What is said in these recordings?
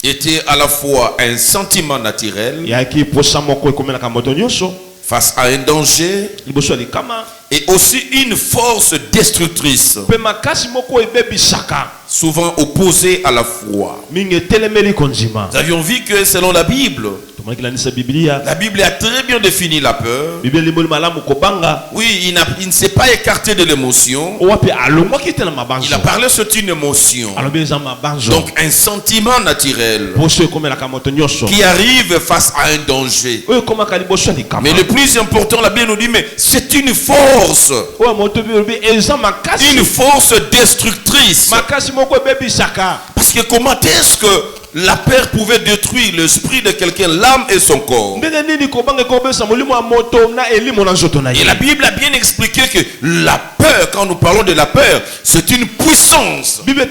était à la fois un sentiment naturel face à un danger et aussi une force destructrice, souvent opposée à la foi. Nous avions vu que selon la Bible a très bien défini la peur. Oui, il ne s'est pas écarté de l'émotion. Il a parlé sur une émotion. Donc un sentiment naturel qui arrive face à un danger. Mais le plus important, la Bible nous dit, mais c'est une force. Une force destructrice. Parce que comment est-ce que la peur pouvait détruire l'esprit de quelqu'un, l'âme et son corps? Et la Bible a bien expliqué que la peur, quand nous parlons de la peur, c'est une puissance. C'est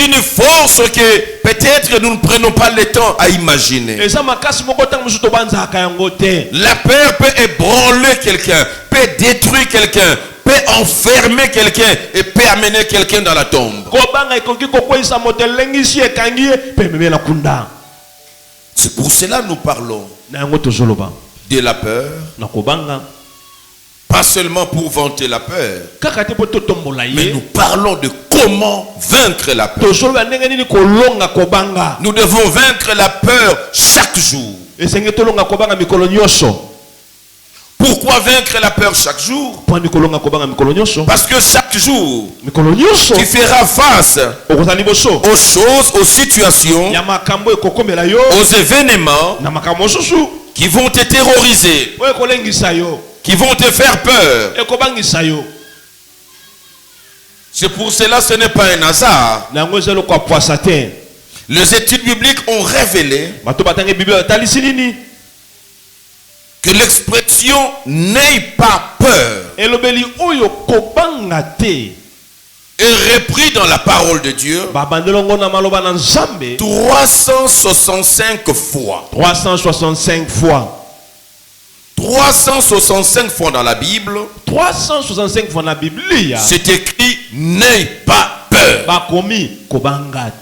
une force que peut-être nous ne prenons pas le temps à imaginer. La peur peut ébranler quelqu'un, peut détruire quelqu'un, peut enfermer quelqu'un et peut amener quelqu'un dans la tombe. C'est pour cela que nous parlons de la peur, pas seulement pour vanter la peur, mais nous parlons de comment vaincre la peur. Nous devons vaincre la peur chaque jour. Pourquoi vaincre la peur chaque jour? Parce que chaque jour, tu feras face aux choses, aux situations, aux événements qui vont te terroriser, qui vont te faire peur. C'est pour cela que ce n'est pas un hasard. Les études bibliques ont révélé que l'expression n'aie pas peur est repris dans la parole de Dieu 365 fois. 365 fois dans la Bible. 365 fois dans la Bible. C'est écrit n'aie pas peur.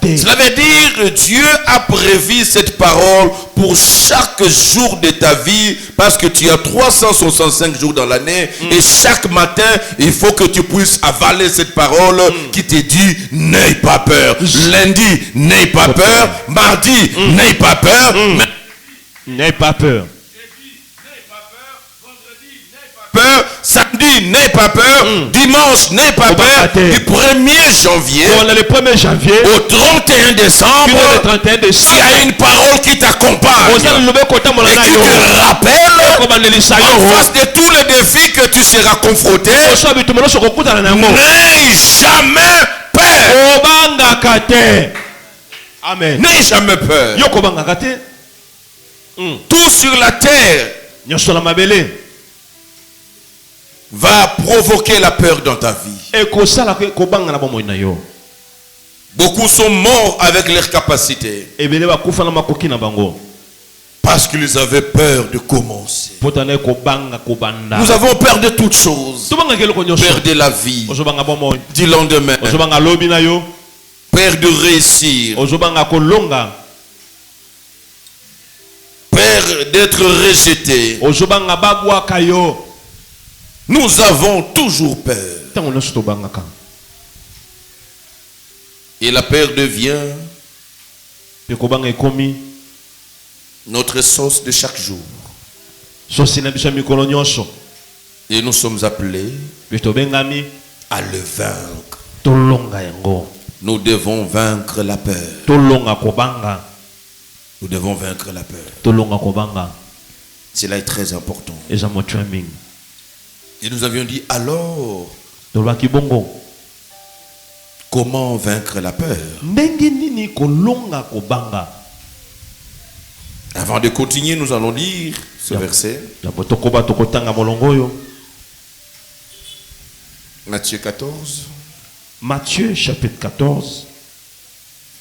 Cela veut dire Dieu a prévu cette parole pour chaque jour de ta vie, parce que tu as 365 jours dans l'année et chaque matin il faut que tu puisses avaler cette parole qui te dit n'aie pas peur. Lundi, n'aie pas peur. Mardi, n'aie pas peur. N'aie pas peur. Peur, samedi, n'aie pas peur, dimanche, n'aie pas peur, du 1er janvier au 31 décembre, il y a une parole qui t'accompagne et qui te rappelle en face de tous les défis que tu seras confronté, n'aie jamais peur. Amen. N'aie jamais peur. Tout sur la terre va provoquer la peur dans ta vie. Beaucoup sont morts avec leurs capacités parce qu'ils avaient peur de commencer. Nous avons peur de toutes choses. Peur de la vie, du lendemain, peur de réussir, peur d'être rejeté. Nous avons toujours peur. Et la peur devient notre sauce de chaque jour. Et nous sommes appelés à le vaincre. Nous devons vaincre la peur. Nous devons vaincre la peur. Cela est très important. Et nous avions dit alors, comment vaincre la peur? Avant de continuer, nous allons lire ce verset. Matthieu 14. Matthieu chapitre 14.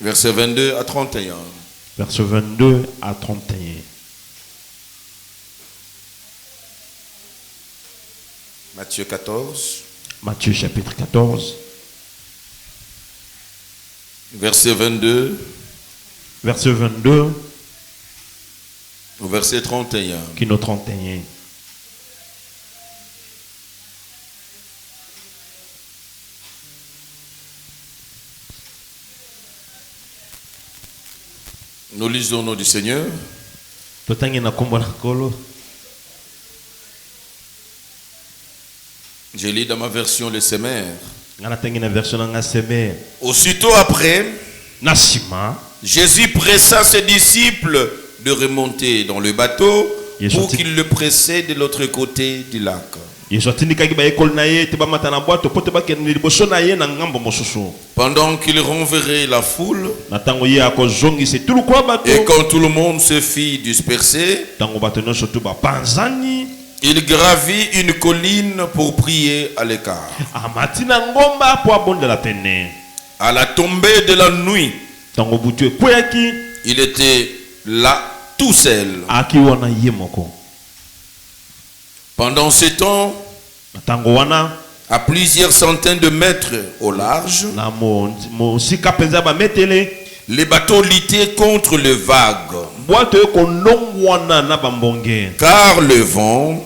Verset 22 à 31. Verset 22 à 31. Matthieu 14. Matthieu chapitre 14. Verset 22. Verset 22. Au verset 31. Kino 31. Nous lisons au nom du Seigneur. Je lis dans ma version le Semeur. Aussitôt après, Jésus pressa ses disciples de remonter dans le bateau pour qu'ils le pressaient de l'autre côté du lac. Pendant qu'il renverrait la foule, et quand tout le monde se fit disperser, il gravit une colline pour prier à l'écart. À la tombée de la nuit, il était là tout seul. Pendant ce temps, à plusieurs centaines de mètres au large, les bateaux luttaient contre le vague. Car le vent,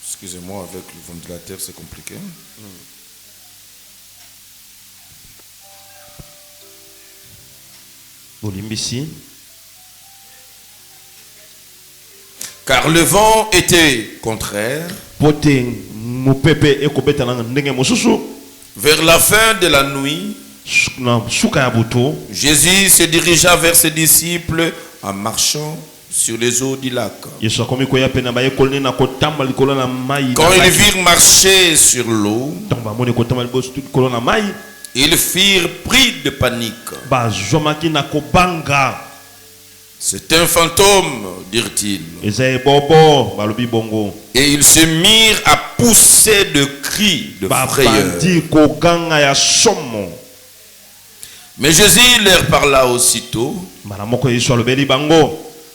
excusez-moi, avec le ventilateur c'est compliqué. Car le vent était contraire. Vers la fin de la nuit, Jésus se dirigea vers ses disciples en marchant sur les eaux du lac. Quand ils virent marcher sur l'eau, ils firent pris de panique. C'est un fantôme, dirent-ils. Et ils se mirent à pousser de cris de frayeur. Mais Jésus leur parla aussitôt.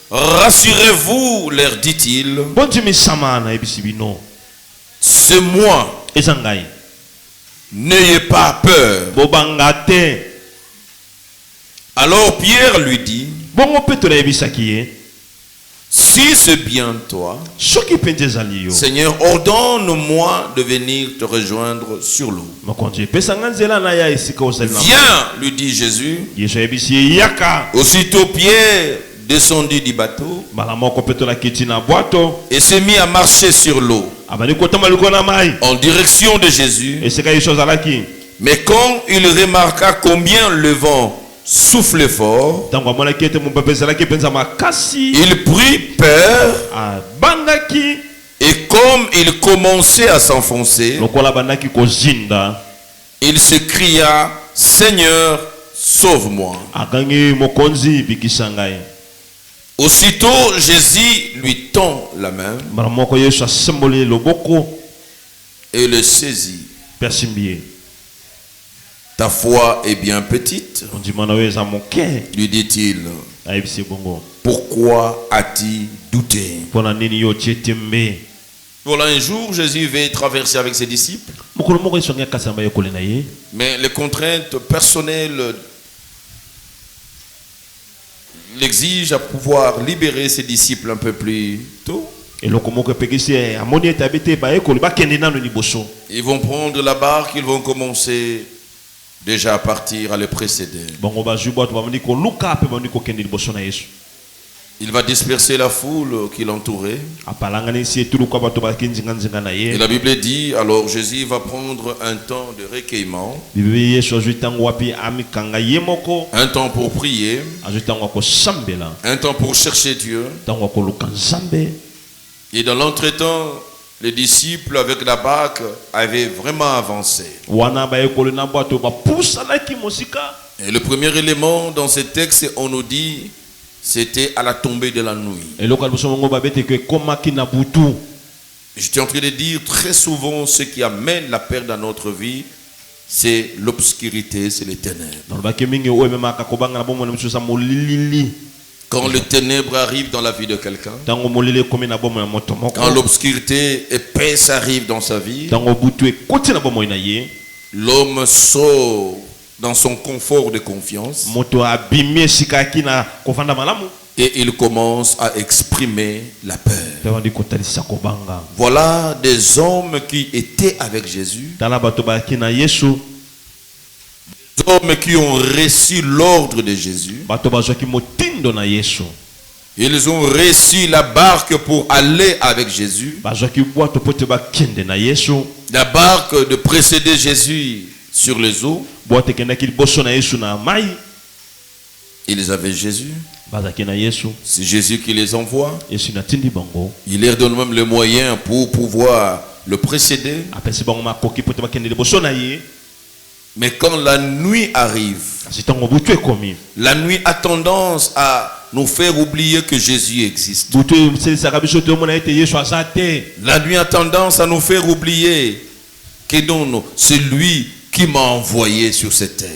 Rassurez-vous, leur dit-il. C'est moi. N'ayez pas peur. Alors Pierre lui dit, si c'est bien toi, Seigneur, ordonne-moi de venir te rejoindre sur l'eau. Viens, lui dit Jésus. Aussitôt Pierre descendit du bateau et se mit à marcher sur l'eau en direction de Jésus. Mais quand il remarqua combien le vent soufflait fort, il prit peur, et comme il commençait à s'enfoncer, il se cria, Seigneur, sauve-moi. Aussitôt Jésus lui tend la main et le saisit. Ta foi est bien petite, lui dit-il. Pourquoi as-tu douté? Voilà, un jour, Jésus va traverser avec ses disciples. Mais les contraintes personnelles l'exigent à pouvoir libérer ses disciples un peu plus tôt. Ils vont prendre la barque, ils vont commencer déjà à partir, à le précéder. Il va disperser la foule qui l'entourait. Et la Bible dit, alors Jésus va prendre un temps de recueillement, un temps pour prier, un temps pour chercher Dieu. Et dans l'entretemps, les disciples avec la barque avaient vraiment avancé. Et le premier élément dans ce texte, on nous dit, c'était à la tombée de la nuit. J'étais en train de dire, très souvent, ce qui amène la perte dans notre vie, c'est l'obscurité, c'est les ténèbres. Quand les ténèbres arrivent dans la vie de quelqu'un, quand l'obscurité épaisse arrive dans sa vie, l'homme sort dans son confort de confiance et il commence à exprimer la peur. Voilà des hommes qui étaient avec Jésus, des hommes qui ont reçu l'ordre de Jésus. Ils ont reçu la barque pour aller avec Jésus, la barque de précéder Jésus sur les eaux. Ils avaient Jésus. C'est Jésus qui les envoie. Il leur donne même le moyen pour pouvoir le précéder. Mais quand la nuit arrive, la nuit a tendance à nous faire oublier que Jésus existe. La nuit a tendance à nous faire oublier que non, c'est lui qui m'a envoyé sur cette terre.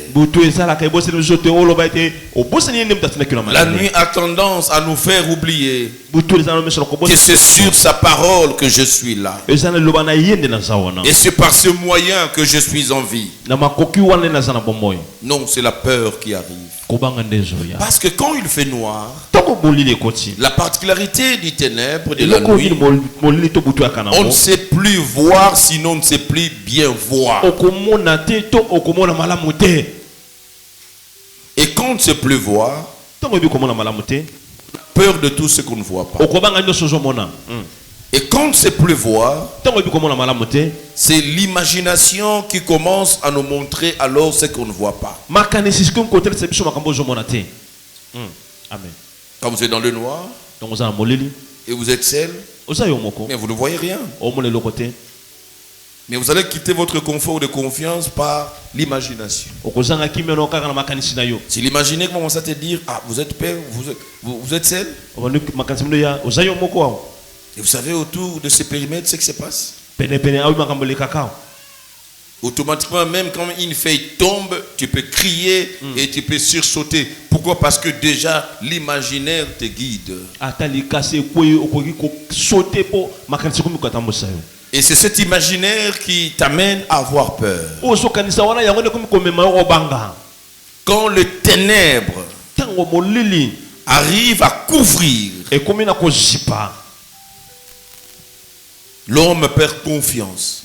La nuit a tendance à nous faire oublier que c'est sur sa parole que je suis là. Et c'est par ce moyen que je suis en vie. Non, c'est la peur qui arrive. Parce que quand il fait noir, la particularité du ténèbre de la nuit, on ne sait plus voir, sinon on ne sait plus bien voir. Et quand on ne sait plus voir, peur de tout ce qu'on ne voit pas. Et quand on ne sait plus voir, c'est l'imagination qui commence à nous montrer alors ce qu'on ne voit pas. Quand vous êtes dans le noir et vous êtes seul, mais vous ne voyez rien. Mais vous allez quitter votre confort de confiance par l'imagination. Si l'imaginé commence à te dire, ah, vous êtes père, vous êtes seul. Et vous savez autour de ce périmètre ce qui se passe. Automatiquement, même quand une feuille tombe, tu peux crier et tu peux sursauter. Pourquoi? Parce que déjà l'imaginaire te guide. Et c'est cet imaginaire qui t'amène à avoir peur. Quand le ténèbre arrive à couvrir, l'homme perd confiance.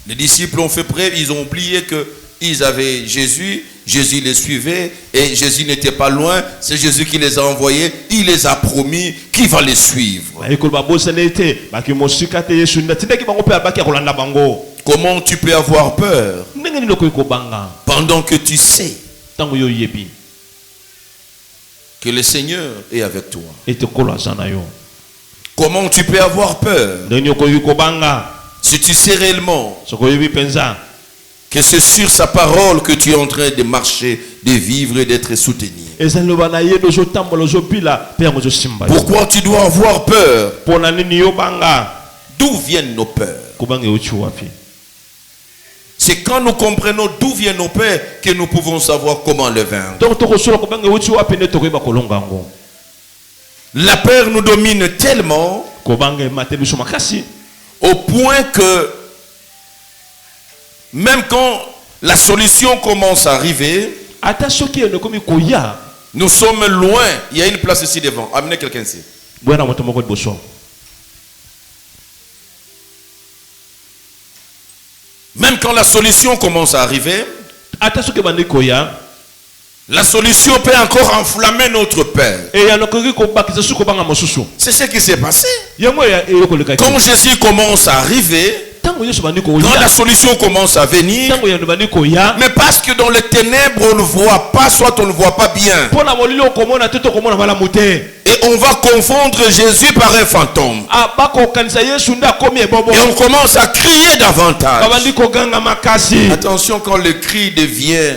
Les disciples ont fait preuve, ils ont oublié qu'ils avaient Jésus, Jésus les suivait et Jésus n'était pas loin, c'est Jésus qui les a envoyés, il les a promis qu'il va les suivre. Comment tu peux avoir peur pendant que tu sais que le Seigneur est avec toi? Comment tu peux avoir peur si tu sais réellement que c'est sur sa parole que tu es en train de marcher, de vivre et d'être soutenu? Pourquoi tu dois avoir peur? D'où viennent nos peurs? C'est quand nous comprenons d'où viennent nos peurs que nous pouvons savoir comment les vaincre. La peur nous domine tellement au point que même quand la solution commence à arriver, nous sommes loin. Il y a une place ici devant. Amenez quelqu'un ici. Même quand la solution commence à arriver, la solution peut encore enflammer notre peur. C'est ce qui s'est passé. Quand Jésus commence à arriver, quand la solution commence à venir, mais parce que dans les ténèbres on ne voit pas, soit on ne voit pas bien, et on va confondre Jésus par un fantôme, et on commence à crier davantage. Attention quand le cri devient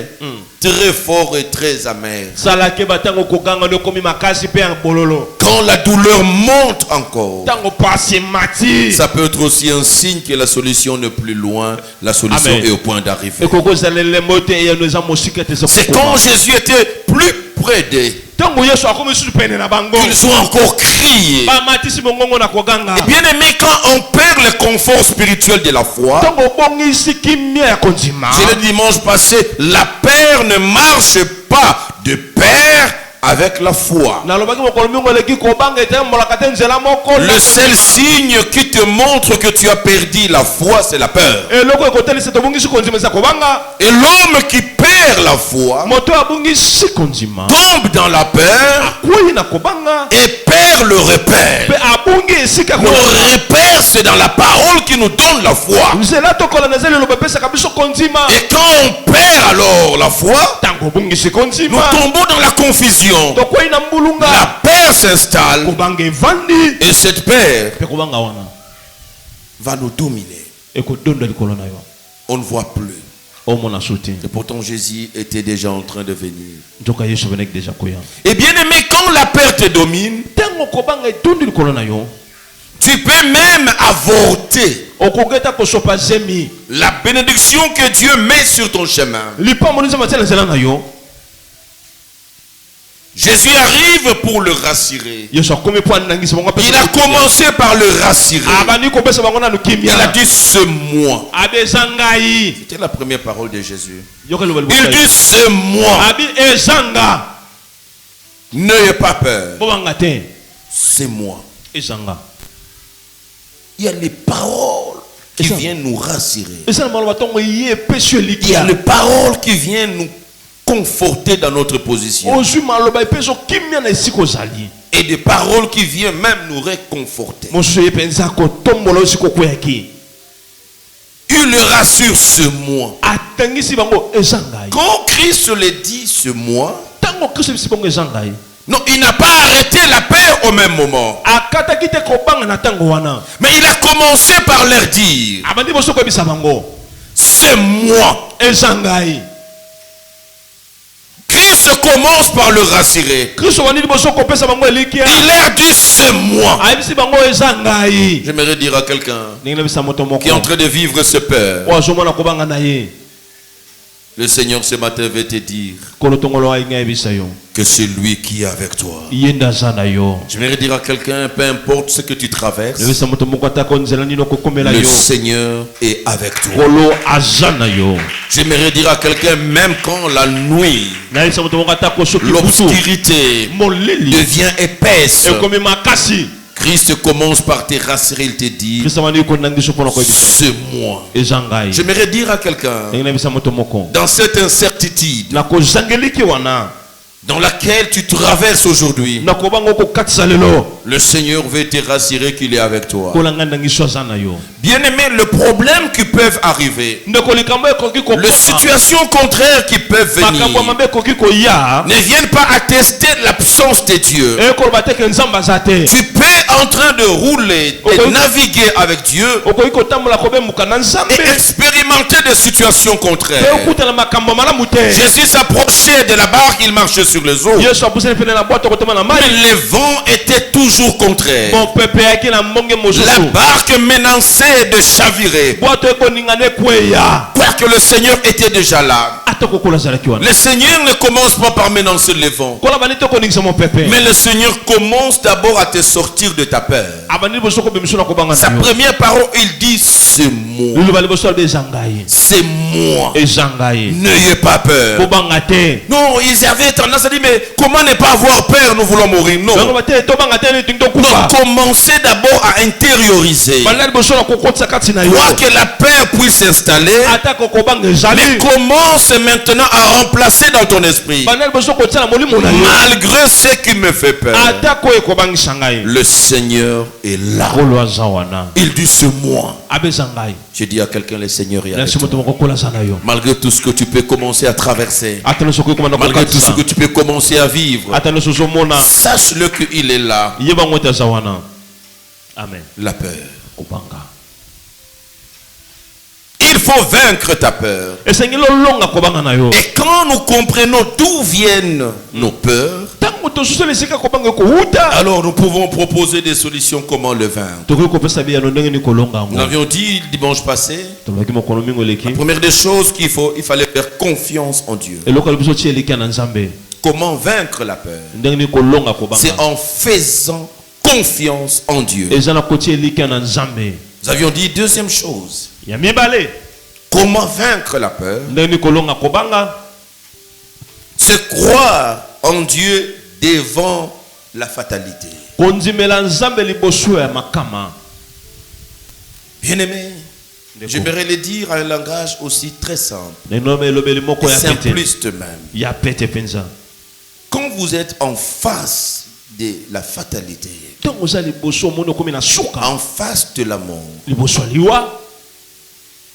très fort et très amer, quand la douleur monte encore, ça peut être aussi un signe que la solution n'est plus loin, la solution est au point d'arriver. C'est quand Jésus était plus près d'eux Ils ont encore crié. Et bien aimé, quand on perd le confort spirituel de la foi, c'est le dimanche passé, la paix ne marche pas de pair avec la foi. Le seul signe qui te montre que tu as perdu la foi, c'est la peur. Et l'homme qui perd la foi tombe dans la peur et perd le repère. Le repère, c'est dans la parole qui nous donne la foi. Et quand on perd alors la foi, nous tombons dans la confusion. La peur s'installe et cette peur va nous dominer. On ne voit plus. Et pourtant Jésus était déjà en train de venir. Et bien aimé, quand la peur te domine, tu peux même avorter la bénédiction que Dieu met sur ton chemin. Jésus arrive pour le rassurer. Il a commencé par le rassurer. Il a dit c'est moi. C'était la première parole de Jésus. Il dit c'est moi. N'ayez pas peur. C'est moi. Il y a les paroles qui viennent nous rassurer. Il y a les paroles qui viennent nous conforter dans notre position. Et des paroles qui viennent même nous réconforter. Il le rassure ce moi. Quand Christ le dit ce moi, non, il n'a pas arrêté la paix au même moment. Mais il a commencé par leur dire c'est moi. Christ commence par le rassurer. Il leur dit c'est moi. J'aimerais dire à quelqu'un qui est en train de vivre ce peur, le Seigneur ce matin veut te dire que c'est lui qui est avec toi. J'aimerais dire à quelqu'un, peu importe ce que tu traverses, le Seigneur est avec toi. J'aimerais dire à quelqu'un, même quand la nuit, l'obscurité devient épaisse, Christ commence par te rassurer, il te dit c'est moi. J'aimerais dire à quelqu'un, dans cette incertitude dans laquelle tu traverses aujourd'hui, le Seigneur veut te rassurer qu'il est avec toi. Bien aimé, le problème qui peuvent arriver, les situations contraires qui peuvent venir, ne viennent pas attester l'absence de Dieu. Tu peux en train de rouler et naviguer avec Dieu et expérimenter des situations contraires. Jésus s'approchait de la barque, il marchait sur les eaux. Mais les vents étaient toujours contraires. La barque menaçait de chavirer. Quoique le Seigneur était déjà là. Le Seigneur ne commence pas par menacer les vents. Mais le Seigneur commence d'abord à te sortir de ta peur. Sa première parole, il dit c'est moi. C'est moi. N'ayez pas peur. Non, ils avaient tendance à dire mais comment ne pas avoir peur, nous voulons mourir. Non. Non, commencez d'abord à intérioriser. Pour que la peur puisse s'installer, mais commence maintenant à remplacer dans ton esprit. Malgré ce qui me fait peur, le Seigneur est là. Il dit c'est moi. Je dis à quelqu'un, le Seigneur est avec toi. Malgré tout ce que tu peux commencer à traverser, malgré tout ce que tu peux commencer à vivre, sache-le qu'il est là. Amen. La peur. Il faut vaincre ta peur. Et quand nous comprenons d'où viennent nos peurs, alors nous pouvons proposer des solutions comment le vaincre. Nous avions dit dimanche passé, la première des choses il fallait faire confiance en Dieu. comment vaincre la peur? C'est en faisant confiance en Dieu. Nous avions dit deuxième chose. Comment vaincre la peur? C'est croire en Dieu devant la fatalité. Bien-aimé, j'aimerais le dire en un langage aussi très simple, simpliste même. Quand vous êtes en face de la fatalité, en face de la mort,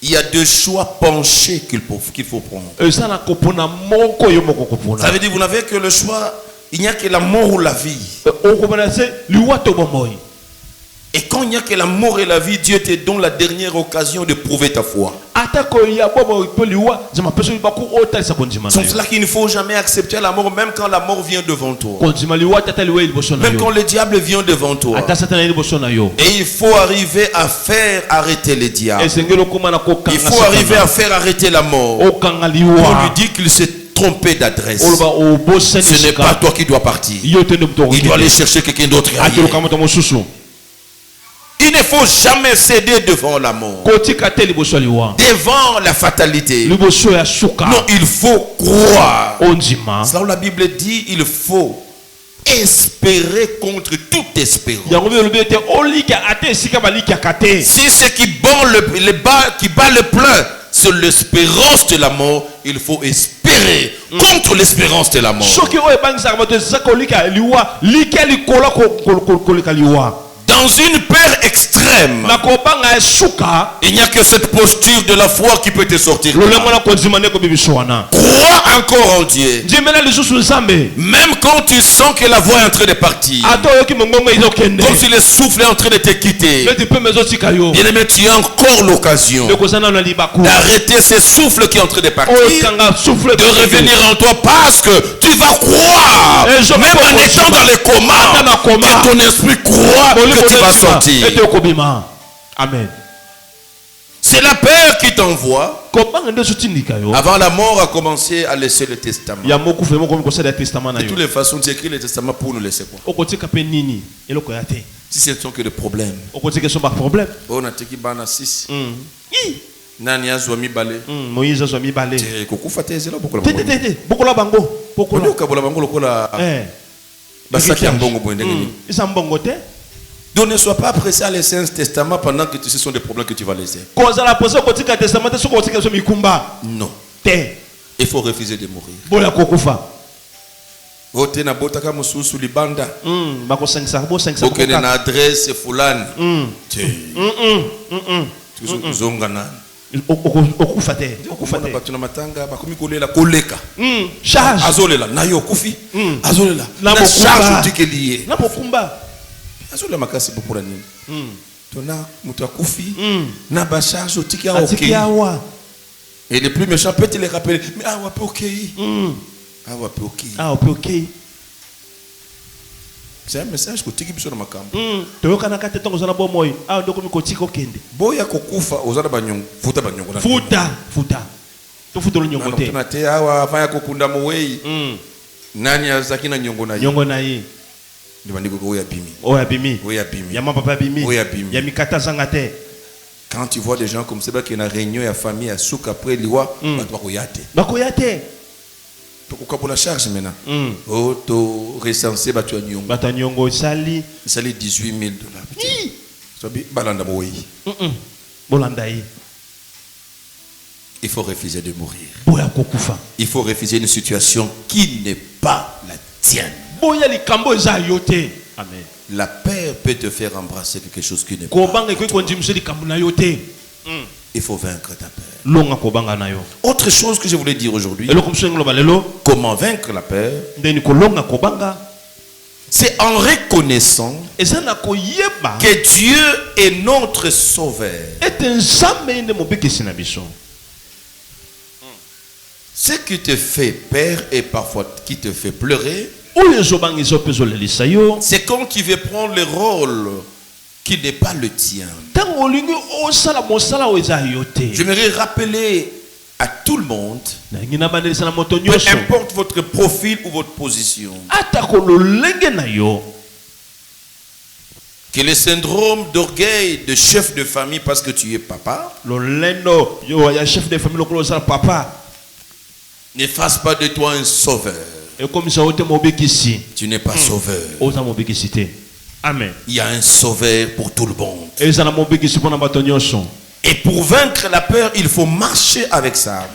il y a deux choix penchés qu'il faut prendre. Ça veut dire que vous n'avez que le choix, il n'y a que la mort ou la vie. Et quand il n'y a que la mort et la vie, Dieu te donne la dernière occasion de prouver ta foi. C'est pour cela qu'il ne faut jamais accepter la mort, même quand la mort vient devant toi. Même quand le diable vient devant toi. Et il faut arriver à faire arrêter le diable. Il faut arriver à faire arrêter la mort. On lui dit qu'il s'est trompé d'adresse. Ce n'est pas toi qui dois partir. Il doit aller chercher quelqu'un d'autre. Il ne faut jamais céder devant la mort, devant la fatalité. Non, il faut croire. C'est là où la Bible dit il faut espérer contre toute espérance. Si ce qui bat le plein, c'est l'espérance de la mort, il faut espérer contre l'espérance de la mort. Dans une peur extrême, il n'y a que cette posture de la foi qui peut te sortir. Crois encore en Dieu. Même quand tu sens que la voix est en train de partir, comme si le souffle est en train de te quitter, bien-aimé, tu as encore l'occasion d'arrêter ce souffle qui est en train de partir, de revenir en toi, parce que tu vas croire, même en étant dans les comas, que ton esprit croit que tu vas sortir. Amen. C'est la peur qui t'envoie. Avant la mort a commencé à laisser le testament. De toutes les façons, tu écris le testament pour nous laisser quoi? Si ce ne sont que des problèmes. On a teki bana 6. Nani azwa mibale. Moïse azwa mibale. Kokufa tezela bokola bango. Bokola bango. Bokola bango lokola. Basaki ambongo boendengeni. Isa mbongo te. Donc ne sois pas pressé à laisser un testament pendant que ce sont des problèmes que tu vas laisser. Non. Il faut refuser de mourir. Voter na botaka mususu libanda. Bokene na adresse fulani. Zongana. Batuna matanga bakomi kolela koleka. Charge. Azolela na yo kufi. Azolela. Na charge tikelié. Na bokumba. Azolela makasi bokura nini. Tona mutu akufi. Na ba charge otiki a ok. Et le plus méchant peut te les rappeler. Mais ah ouais ok. Ah ok. C'est un message que tu as besoin de makambo. Boya kokufa ozana banyong futa banyongo na. Futa. To futa nyongo te. Na te awa afanya kokunda mowei. Nani azaki na nyongo na yi. Nyongo na yi. Ndibandiko ko oya bimi. Oya bimi. Ya mama papa bimi. Oya bimi. Ya mikata zanga te. Quand tu vois des gens comme ça qui na réunion ya famille à souk après liwa, bakoyate. Bakoyate. Pour la charge maintenant. Auto recensé Batanyongo. Batanyongo sali 18 000 $. Balanda moyi. Bolandaï. Il faut refuser de mourir. Boya kokufa. Il faut refuser une situation qui n'est pas la tienne. Boya likambo eza yote. Amen. La peur peut te faire embrasser quelque chose qui n'est pas. Il faut vaincre ta peur. Autre chose que je voulais dire aujourd'hui. Comment vaincre la peur? C'est en reconnaissant que Dieu est notre sauveur. Ce qui te fait peur et parfois qui te fait pleurer, c'est quand tu veux prendre le rôle qui n'est pas le tien. J'aimerais rappeler à tout le monde, peu importe votre profil ou votre position. Que le syndrome d'orgueil de chef de famille parce que tu es papa ne fasse pas de toi un sauveur. Tu n'es pas sauveur. Amen. Il y a un sauveur pour tout le monde. Et pour vaincre la peur, il faut marcher avec ça.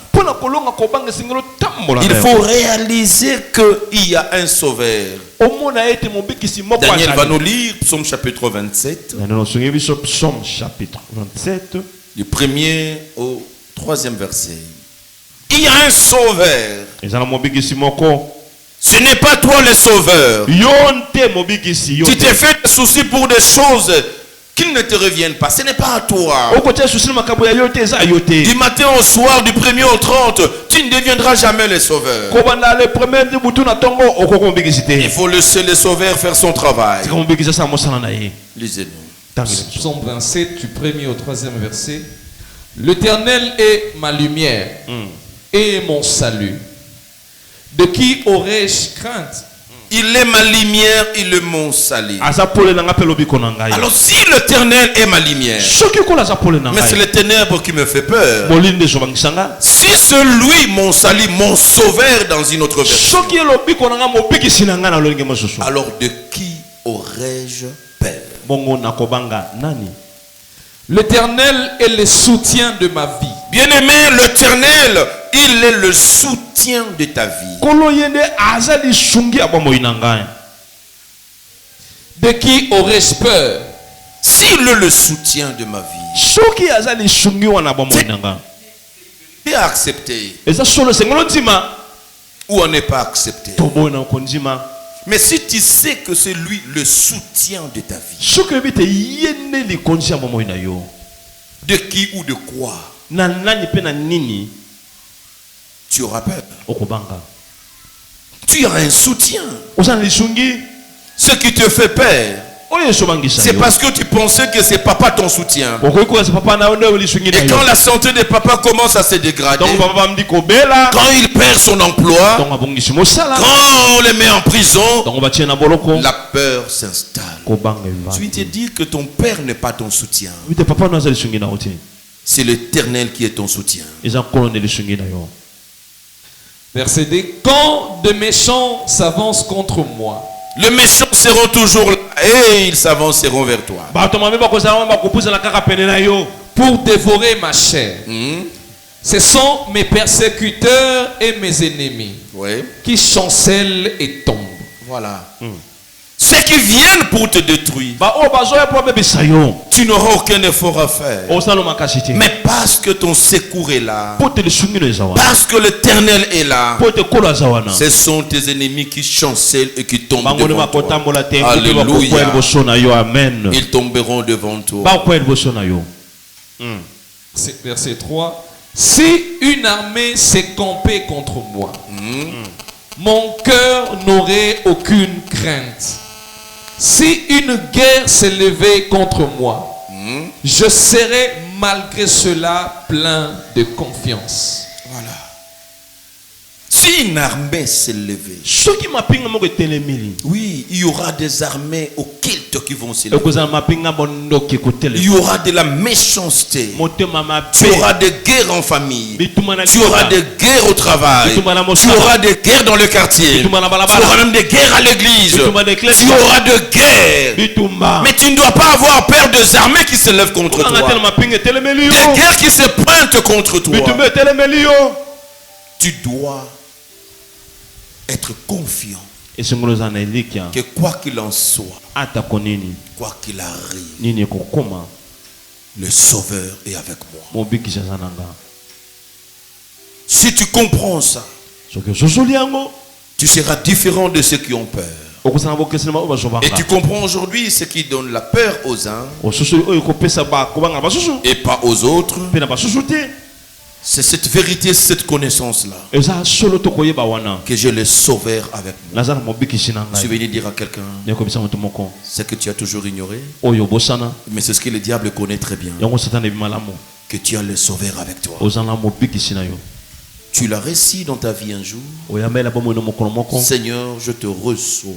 Il faut réaliser qu'il y a un sauveur. Daniel va nous lire Psaume chapitre 27. Psaume chapitre 27. Du 1er au 3e verset. Il y a un sauveur. Ce n'est pas toi le sauveur. Tu t'es fait des soucis pour des choses qui ne te reviennent pas. Ce n'est pas à toi. Du matin au soir, du 1er au 30, tu ne deviendras jamais le sauveur. Il faut laisser le sauveur faire son travail. Lisez-nous. Psaume 27, du 1er au 3e verset. L'Éternel est ma lumière et mon salut. De qui aurais-je crainte? Il est ma lumière, il est mon salut. Alors si l'Éternel est ma lumière, mais c'est les ténèbres qui me fait peur. Si c'est lui mon salut, mon sauveur dans une autre version, alors de qui aurais-je peur? L'Éternel est le soutien de ma vie. Bien-aimé, l'Éternel, il est le soutien de ta vie. De qui aurais-je peur? S'il est le soutien de ma vie, c'est accepté ou on n'est pas accepté. Mais si tu sais que c'est lui le soutien de ta vie, de qui ou de quoi tu auras peur? Tu as un soutien. Ce qui te fait peur, c'est parce que tu pensais que c'est papa ton soutien. Et quand la santé de papa commence à se dégrader, quand il perd son emploi, quand on le met en prison, la peur s'installe. Tu te dis que ton père n'est pas ton soutien. C'est l'Éternel qui est ton soutien. Verset 2. Quand de méchants s'avancent contre moi, les méchants seront toujours là et ils s'avanceront vers toi pour dévorer ma chair. Ce sont mes persécuteurs et mes ennemis qui chancellent et tombent. Voilà. Ceux qui viennent pour te détruire, tu n'auras aucun effort à faire. Mais parce que ton secours est là, parce que l'Éternel est là, ce sont tes ennemis qui chancellent et qui tombent devant toi. Alléluia. Ils tomberont devant toi. Verset 3. Si une armée s'est campée contre moi, mon cœur n'aurait aucune crainte. Si une guerre s'est levée contre moi, je serai malgré cela plein de confiance. Voilà. Si une armée s'est levée, oui, il y aura des armées occultes qui vont se lever. Il y aura de la méchanceté. Tu auras des guerres en famille. Tu auras des guerres au travail. Tu auras des guerres dans le quartier. Tu auras même des guerres à l'église. Tu auras des guerres. Mais tu ne dois pas avoir peur des armées qui se lèvent contre toi. Des guerres qui se pointent contre toi. Tu dois être confiant que quoi qu'il en soit, quoi qu'il arrive, le Sauveur est avec moi. Si tu comprends ça, tu seras différent de ceux qui ont peur. Et tu comprends aujourd'hui ce qui donne la peur aux uns et pas aux autres. C'est cette vérité, cette connaissance-là que j'ai le Sauveur avec moi. Je suis venu dire à quelqu'un ce que tu as toujours ignoré, mais c'est ce que le diable connaît très bien, que tu as le Sauveur avec toi. Tu l'as réussi dans ta vie un jour. Seigneur, je te reçois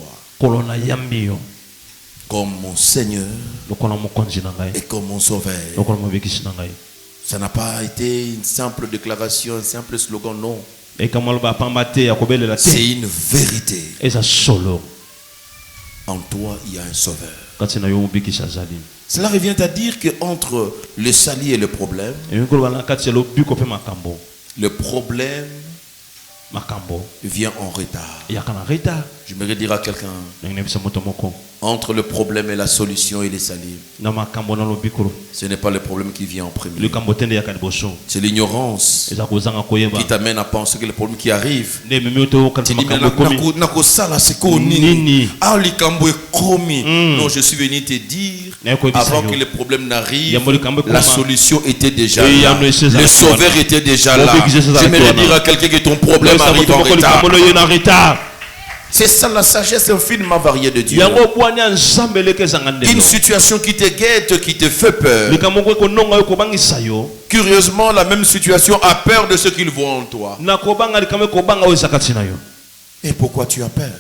comme mon Seigneur et comme mon Sauveur. Ça n'a pas été une simple déclaration, un simple slogan, non. C'est une vérité. En toi, il y a un Sauveur. Cela revient à dire qu'entre le salut et le problème vient en retard. J'aimerais dire à quelqu'un, entre le problème et la solution et les salut, ce n'est pas le problème qui vient en premier. C'est l'ignorance qui t'amène à penser que le problème qui arrive, tu dis, non, je suis venu te dire, avant que le problème n'arrive, la solution était déjà là. Le Sauveur était déjà là. J'aimerais dire à quelqu'un que ton problème arrive en retard. C'est ça la sagesse infiniment variée de Dieu. Une situation qui te guette, qui te fait peur. Curieusement, la même situation a peur de ce qu'il voit en toi. Et pourquoi tu as peur?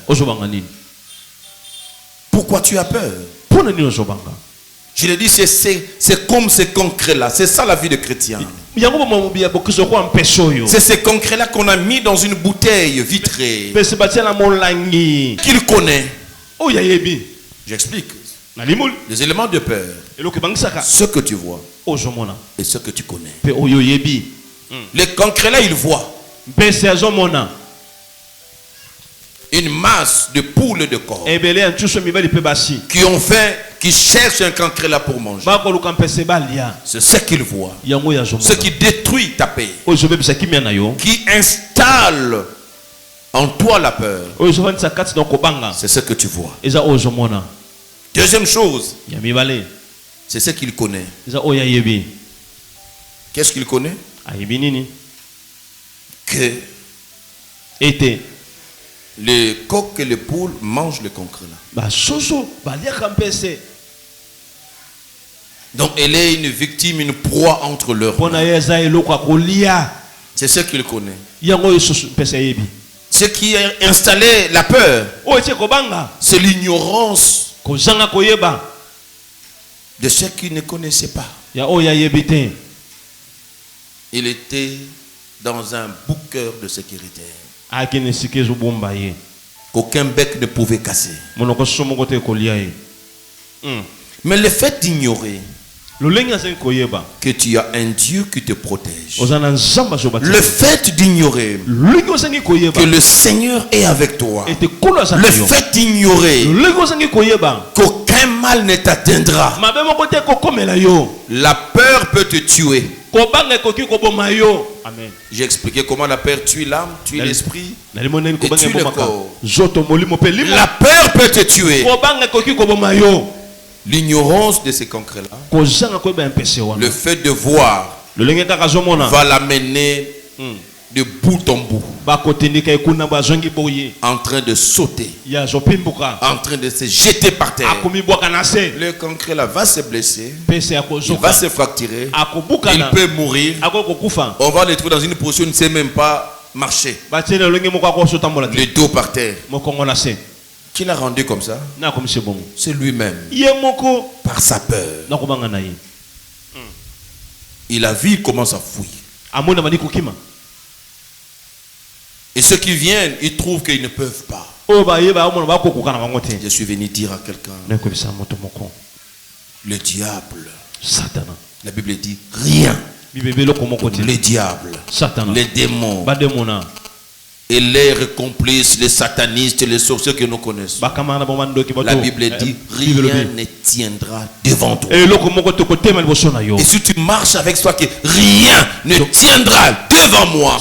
Pourquoi tu as peur? Je l'ai dit, c'est comme ces concrets-là. C'est ça la vie de chrétien. C'est ces concrets-là qu'on a mis dans une bouteille vitrée. Qu'il connaît. J'explique. Les éléments de peur. Ce que tu vois. Et ce que tu connais. Les concrets-là, il voit. Une masse de poules de corps qui cherchent un concret là pour manger. C'est ce qu'il voit. Ce qui détruit ta paix. Qui installe en toi la peur. C'est ce que tu vois. Deuxième chose, c'est ce qu'il connaît. Qu'est-ce qu'il connaît? Que les coqs et les poules mangent le concret là. Donc elle est une victime, une proie entre leurs mains. C'est ce qu'il connaît. Ce qui a installé la peur, c'est l'ignorance de ce qu'il ne connaissait pas. Il était dans un bouqueur de sécurité qu'aucun bec ne pouvait casser. Mais le fait d'ignorer que tu as un Dieu qui te protège, le fait d'ignorer que le Seigneur est avec toi, le fait d'ignorer qu'aucun mal ne t'atteindra, la peur peut te tuer. J'ai expliqué comment la peur tue l'âme, tue l'esprit et tue le corps. La peur peut te tuer. L'ignorance de ces concrets-là, le fait de voir, va l'amener de bout en bout, en train de sauter, en train de se jeter par terre. Le concret là va se blesser, il va se fracturer, il peut mourir. On va le trouver dans une position où il ne sait même pas marcher, le dos par terre. Qui l'a rendu comme ça? C'est lui-même. Par sa peur. Il a vu comment ça fouille. Et ceux qui viennent, ils trouvent qu'ils ne peuvent pas. Je suis venu dire à quelqu'un, le diable, la Bible dit rien. Le diable, les démons et les complices, les satanistes, les sorciers que nous connaissons. La Bible dit rien ne tiendra devant toi. Et si tu marches avec toi, que rien ne tiendra devant moi,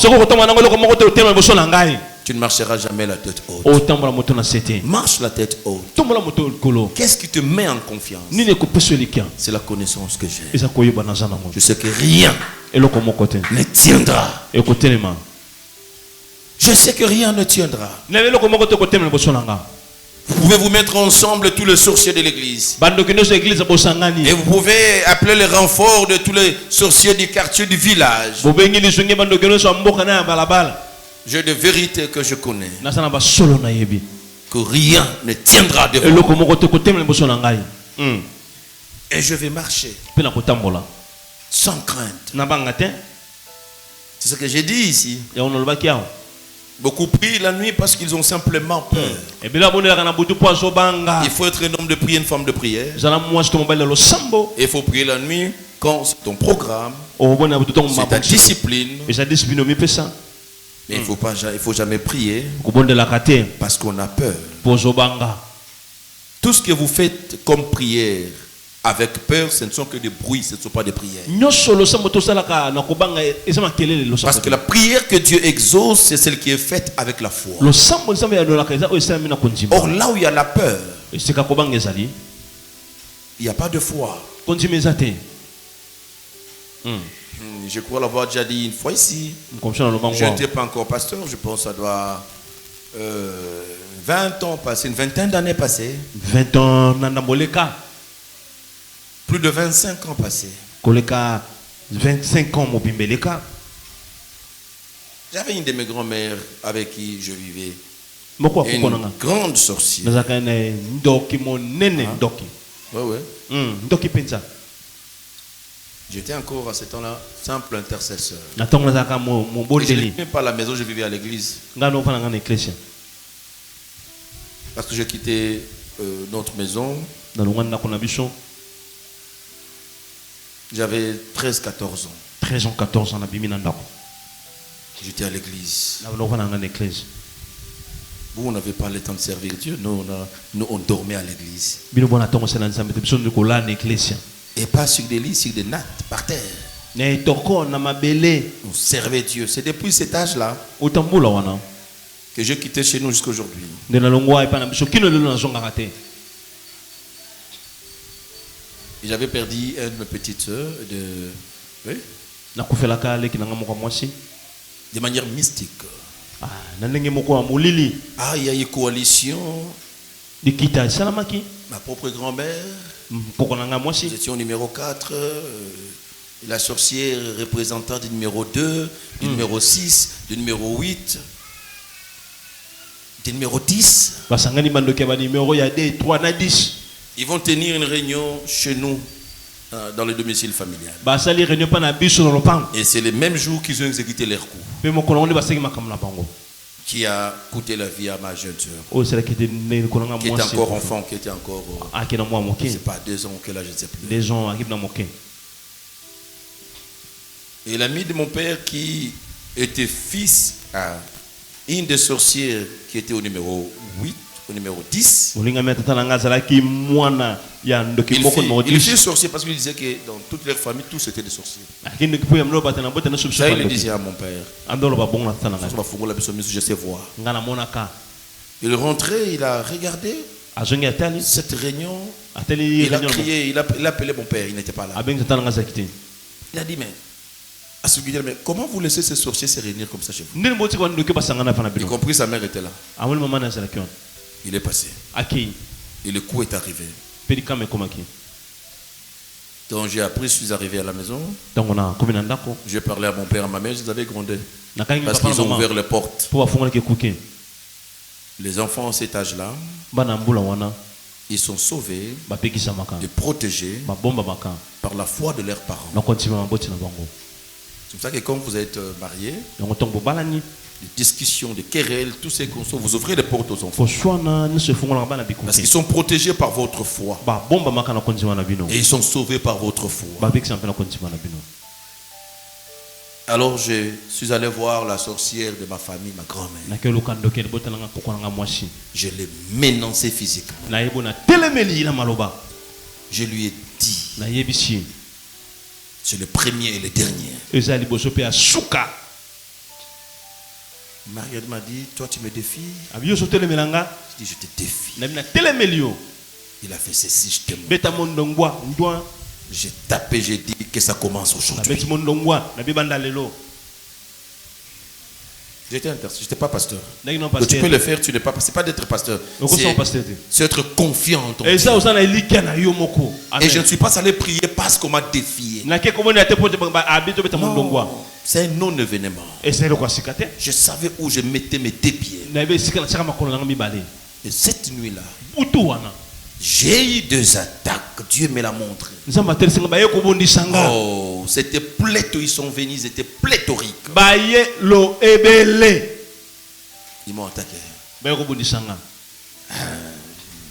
tu ne marcheras jamais la tête haute. Marche la tête haute. Qu'est-ce qui te met en confiance? C'est la connaissance que j'ai. Je sais que rien ne tiendra. Je sais que rien ne tiendra. Vous pouvez vous mettre ensemble tous les sorciers de l'église. Et vous pouvez appeler le renfort de tous les sorciers du quartier, du village. J'ai de vérités que je connais. Que rien ne tiendra devant. Et je vais marcher sans crainte. C'est ce que j'ai dit ici. Beaucoup prient la nuit parce qu'ils ont simplement peur. Il faut être un homme de prière, une femme de prière. Il faut prier la nuit quand c'est ton programme, c'est ta discipline. Mais il ne faut jamais prier parce qu'on a peur. Tout ce que vous faites comme prière avec peur, ce ne sont que des bruits, ce ne sont pas des prières. Parce que la prière que Dieu exauce, c'est celle qui est faite avec la foi. Or, là où il y a la peur, il n'y a pas de foi. Je crois l'avoir déjà dit une fois ici. Je n'étais pas encore pasteur, je pense que ça doit 20 ans passer, une vingtaine d'années passées. 20 ans, plus de 25 ans passés. 25 ans, j'avais une de mes grand-mères avec qui je vivais. Une grande sorcière. J'étais encore à ce temps-là simple intercesseur. Je ne vivais pas à la maison, je vivais à l'église. Parce que j'ai quitté notre maison. J'avais 13-14 ans. 13 ans, 14 ans. J'étais à l'église. Vous n'avez pas le temps de servir Dieu. Nous, on dormait à l'église. Et pas sur des lits, sur des nattes, par terre. On servait Dieu. C'est depuis cet âge-là que j'ai quitté chez nous jusqu'à aujourd'hui. J'avais perdu une de mes petites soeurs de manière mystique. Il y a eu coalition. Ma propre grand-mère. Nous étions au numéro 4. La sorcière représentant du numéro 2, du numéro 6, du numéro 8, du numéro 10. Ils vont tenir une réunion chez nous dans le domicile familial. Et c'est le même jour qu'ils ont exécuté leur coup. Qui a coûté la vie à ma jeune soeur. Qui était encore enfant, qui était encore, je ne sais pas, 2 ans, quel âge, je ne sais plus. Et l'ami de mon père qui était fils à une des sorcières qui était au numéro 8, au numéro 10. Il était sorcier parce qu'il disait que dans toute leur famille, tous étaient des sorciers. Ça, il le disait à mon père. Je sais voir. Il est rentré, il a regardé cette réunion. Il a crié, il a appelé mon père, il n'était pas là. Il a dit, mais comment vous laissez ces sorciers se réunir comme ça chez vous? Y compris sa mère était là. Il est passé. Et le coup est arrivé. Donc j'ai appris, je suis arrivé à la maison. J'ai parlé à mon père et à ma mère, je les avais grondés. Parce qu'ils ont ouvert les portes. Les enfants à cet âge-là, ils sont sauvés et protégés par la foi de leurs parents. C'est pour ça que quand vous êtes mariés, des discussions, des querelles, tout ce qu'on soit, vous ouvrez les portes aux enfants. Parce qu'ils sont protégés par votre foi. Et ils sont sauvés par votre foi. Alors je suis allé voir la sorcière de ma famille, ma grand-mère. Je l'ai menacé physiquement. Je lui ai dit, c'est le premier et le dernier. Marguerite m'a dit, toi tu me défies. Je dis, je te défie. Il a fait ceci, je t'aime. J'ai tapé, j'ai dit que ça commence aujourd'hui. J'étais intercesseur, je n'étais pas pasteur. Que tu peux le faire, tu n'es pas. C'est pas d'être pasteur. C'est être confiant en ton Dieu. Et je ne suis pas allé prier parce qu'on m'a défié. Non, c'est un non-événement. Je savais où je mettais mes deux pieds. Et cette nuit-là, j'ai eu des attaques. Dieu me l'a montré. Oh, c'était pléthorique. Ils sont venus, ils étaient pléthoriques. Ils m'ont attaqué.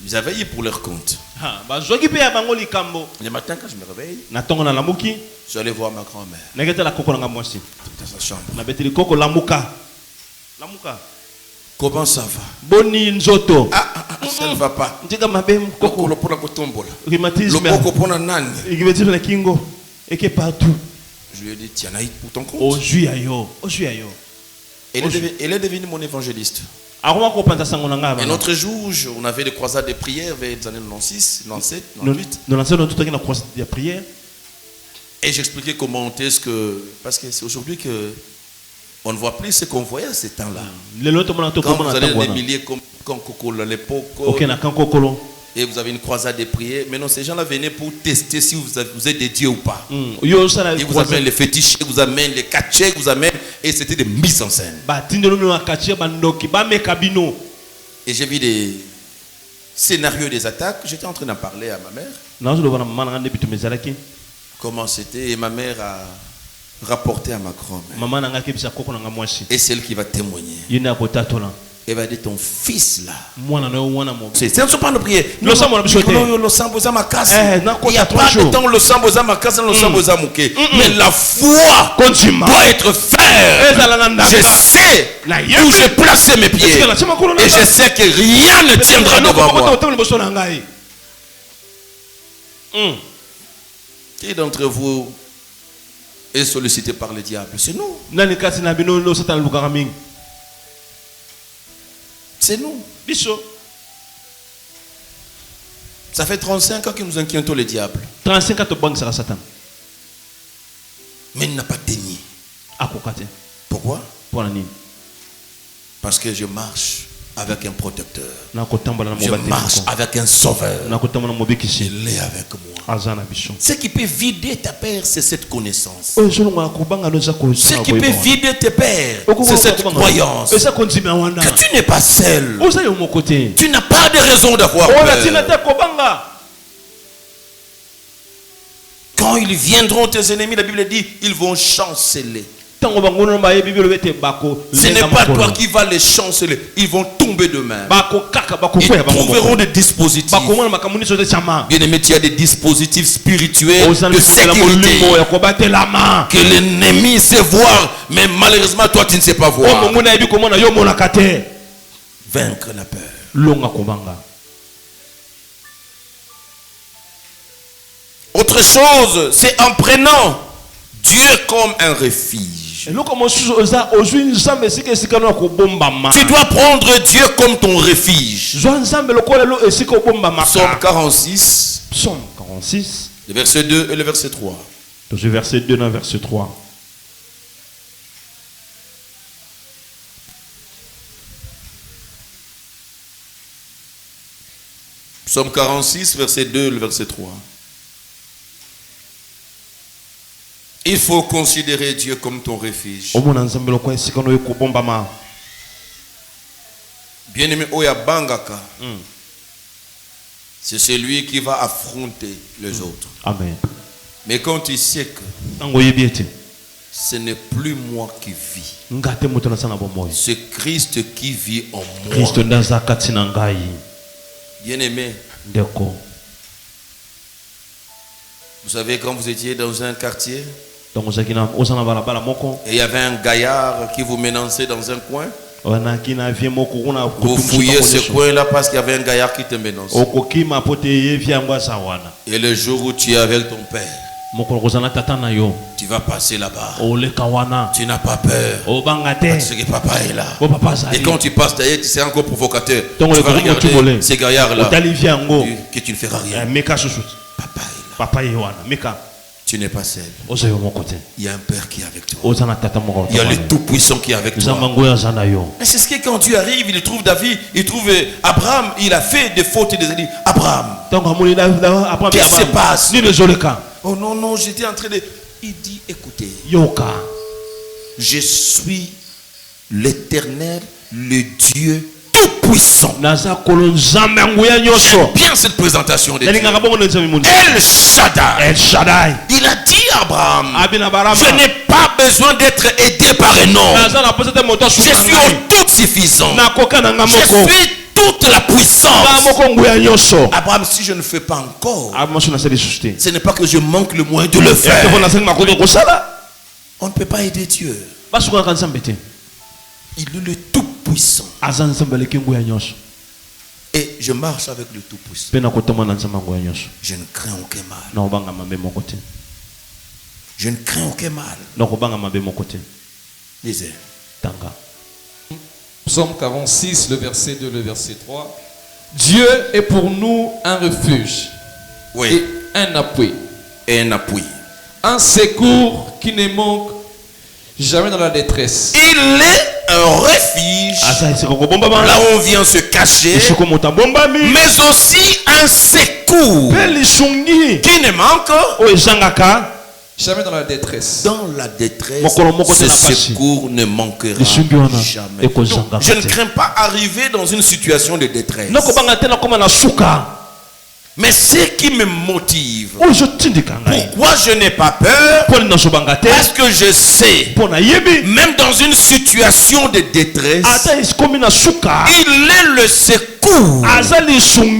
Ils avaient eu pour leur compte. Le matin, quand je me réveille, je suis allé voir ma grand-mère. Dans sa chambre. Comment ça va? Ça ne va pas. Je lui ai dit, tiens, pour ton compte. Elle est devenue mon évangéliste. Un autre jour, on avait des croisades de prière vers les années 96, 97, 98. Et j'expliquais comment est-ce que... Parce que c'est aujourd'hui que on ne voit plus ce qu'on voyait à ce temps-là. Quand vous allez dans des milliers comme Kokolo à l'époque, et vous avez une croisade de prière, maintenant ces gens-là venaient pour tester si vous êtes des dieux ou pas. Ils vous amènent les fétiches, vous amènent les catchés, vous amènent, et c'était des mises en scène. Et j'ai vu des scénarios des attaques. J'étais en train d'en parler à ma mère. Comment c'était, et ma mère a rapporté à ma grand-mère. Et c'est elle qui va témoigner. Elle va dire, ton fils là. C'est ne sont pas nos prières. Il n'y a pas de temps le samboza ma casse, le samboza mouké. Mais la foi doit être ferme. Je sais où j'ai placé mes pieds. Et je sais que rien ne tiendra devant moi. Qui d'entre vous est sollicité par le diable? C'est nous. C'est nous. Ça fait 35 ans que nous inquiétons le diable. 35 ans que Satan. Mais il n'a pas déni. Pourquoi? Parce que je marche avec un protecteur. Je marche avec un sauveur. Il est avec moi. Ce qui peut vider ta peur, c'est cette connaissance. Ce qui peut vider tes peurs, c'est cette croyance que tu n'es pas seul. Tu n'as pas de raison d'avoir peur. Quand ils viendront, tes ennemis, la Bible dit, ils vont chanceler. Ce n'est pas toi qui vas les chanceler. Ils vont tomber de même. Ils trouveront des dispositifs. Bien aimé, tu as des dispositifs spirituels de sécurité. Que l'ennemi sait voir, mais malheureusement toi tu ne sais pas voir. Vaincre la peur. Autre chose, c'est en prenant Dieu comme un refuge. Tu dois prendre Dieu comme ton refuge. Psaume 46. Le verset 2 et le verset 3. Le verset 2 et le verset 3. Psaume 46, verset 2 et le verset 3. Il faut considérer Dieu comme ton refuge. Bien-aimé, Oya Bangaka, c'est celui qui va affronter les autres. Amen. Mais quand tu sais que ce n'est plus moi qui vis, c'est Christ qui vit en moi. Bien-aimé, vous savez, quand vous étiez dans un quartier, et il y avait un gaillard qui vous menaçait dans un coin, vous fouillez ce coin-là parce qu'il y avait un gaillard qui te menace. Et le jour où tu es avec ton père, tu vas passer là-bas. Tu n'as pas peur. Parce que papa est là. Et quand tu passes derrière, tu seras encore provocateur. Tu vas regarder ces gaillards-là. Que tu ne feras rien. Papa est là. Tu n'es pas seul. Il y a un Père qui est avec toi. Il y a le Tout-Puissant qui est avec toi. Mais c'est ce que quand Dieu arrive, il trouve David, il trouve Abraham, il a fait des fautes et des délits. Abraham, qu'est-ce qui se passe? Oh non, non, j'étais en train de... Il dit, écoutez, je suis l'Éternel, le Dieu Tout-Puissant. J'aime bien cette présentation de Dieu. El Shaddai. Il a dit à Abraham, je n'ai pas besoin d'être aidé par un homme. Je suis autosuffisant. Je suis toute la puissance. Abraham, si je ne fais pas encore, ce n'est pas que je manque le moyen de le faire. On ne peut pas aider Dieu. Il est le Tout-Puissant. Et je marche avec le Tout-Puissant. Je ne crains aucun mal. Je ne crains aucun mal. Lisez. Psaume 46, le verset 2, le verset 3. Dieu est pour nous un refuge. Oui. Et un appui. Et un appui. Un secours qui ne manque jamais dans la détresse. Il est un refuge. Là où on vient se cacher. Mais aussi un secours qui ne manque jamais dans la détresse. Dans la détresse, ce secours ne manquera jamais. Donc, je ne crains pas arriver dans une situation de détresse. Mais ce qui me motive, pourquoi je n'ai pas peur, parce que je sais, même dans une situation de détresse, il est le secours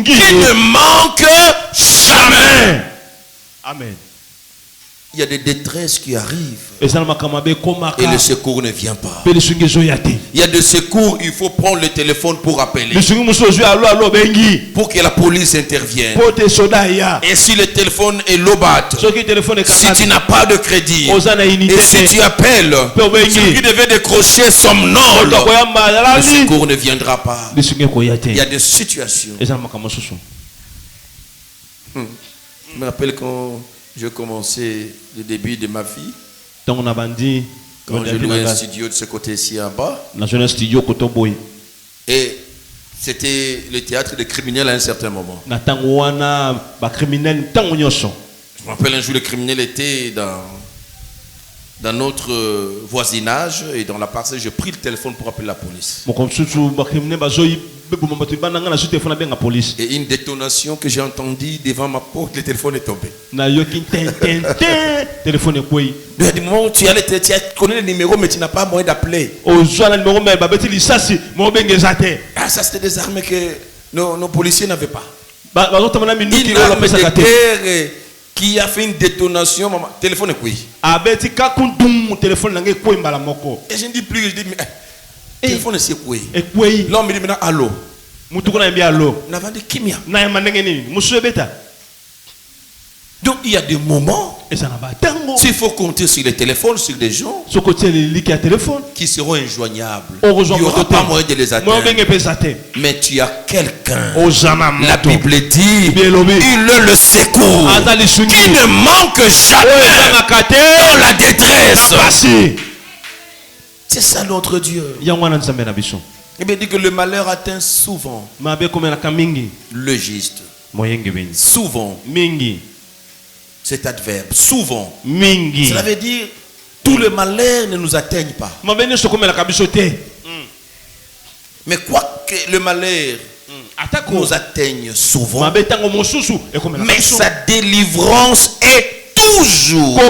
qui ne manque jamais. Amen. Il y a des détresses qui arrivent et le secours ne vient pas. Il y a des secours, il faut prendre le téléphone pour appeler, pour que la police intervienne. Et si le téléphone est lobat, si tu n'as pas de crédit et si tu appelles, celui qui devait décrocher somnole, le secours ne viendra pas. Il y a des situations. Je me rappelle quand je commençais le début de ma vie, quand je louais un studio de ce côté-ci en bas, et c'était le théâtre des criminels à un certain moment. Je me rappelle un jour, le criminel était dans notre voisinage et dans la parcelle, j'ai pris le téléphone pour appeler la police. Et une détonation que j'ai entendue devant ma porte, le téléphone est tombé. Du moment où tu connais le numéro mais tu n'as pas moyen d'appeler. Ah, ça c'était des armes que nos policiers n'avaient pas. Une arme de guerre qui a fait une détonation, maman, téléphone est couillé. Et je ne dis plus, je dis mais téléphone est couillé. L'homme me dit maintenant allô. N'avant de kimia. Donc il y a des moments, s'il faut compter sur les téléphones, sur des gens qui seront injoignables. Il n'y aura pas moyen de les atteindre. Mais tu as quelqu'un. La Bible dit, il est le secours qui ne manque jamais dans la détresse. C'est ça notre Dieu. Il me dit que le malheur atteint souvent le juste. Souvent. Cet adverbe, souvent. Cela veut dire tout le malheur ne nous atteigne pas. Mais quoi que le malheur nous atteigne souvent, mais sa délivrance est toujours. Il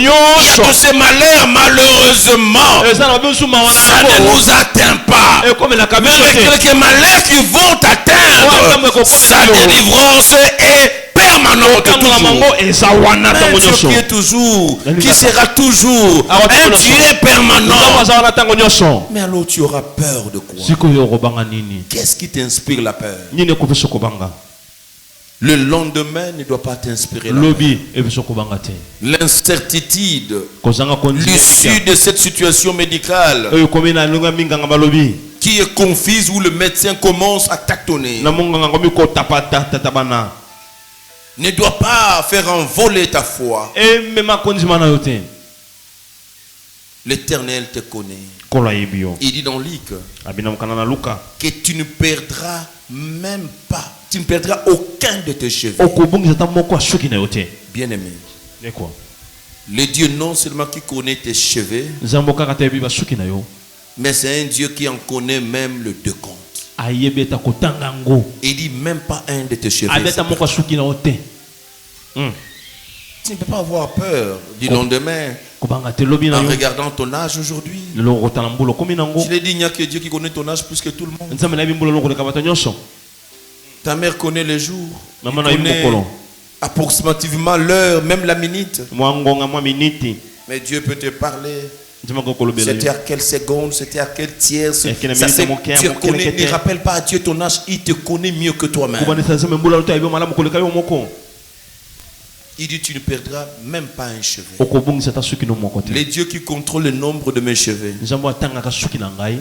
y a tous ces malheurs, malheureusement, ça ne nous atteint pas. Mais avec quelques malheurs qui vont t'atteindre, sa délivrance est permanente, toujours. Qui sera toujours un Dieu permanent. Mais alors tu auras peur de quoi? Qu'est-ce qui t'inspire la peur? Le lendemain ne doit pas t'inspirer la peur. L'incertitude, l'issue de cette situation médicale qui est confuse, où le médecin commence à tâtonner. ne doit pas faire envoler ta foi. L'Éternel te connaît. Il dit dans Luc que tu ne perdras même pas. Tu ne perdras aucun de tes cheveux. Bien aimé. Le Dieu non seulement qui connaît tes cheveux, mais c'est un Dieu qui en connaît même le décompte. Il dit même pas un de tes cheveux. Tu ne peux pas avoir peur du lendemain en regardant ton âge aujourd'hui. Je l'ai dit, il n'y a que Dieu qui connaît ton âge plus que tout le monde. Ta mère connaît les jours. Elle connaît approximativement l'heure, même la minute. Mais Dieu peut te parler. C'était à quelle seconde, c'était à quel tiers. Ne rappelle pas à Dieu ton âge, il te connaît mieux que toi-même. Il dit tu ne perdras même pas un cheveu. Les dieux qui contrôlent le nombre de mes cheveux.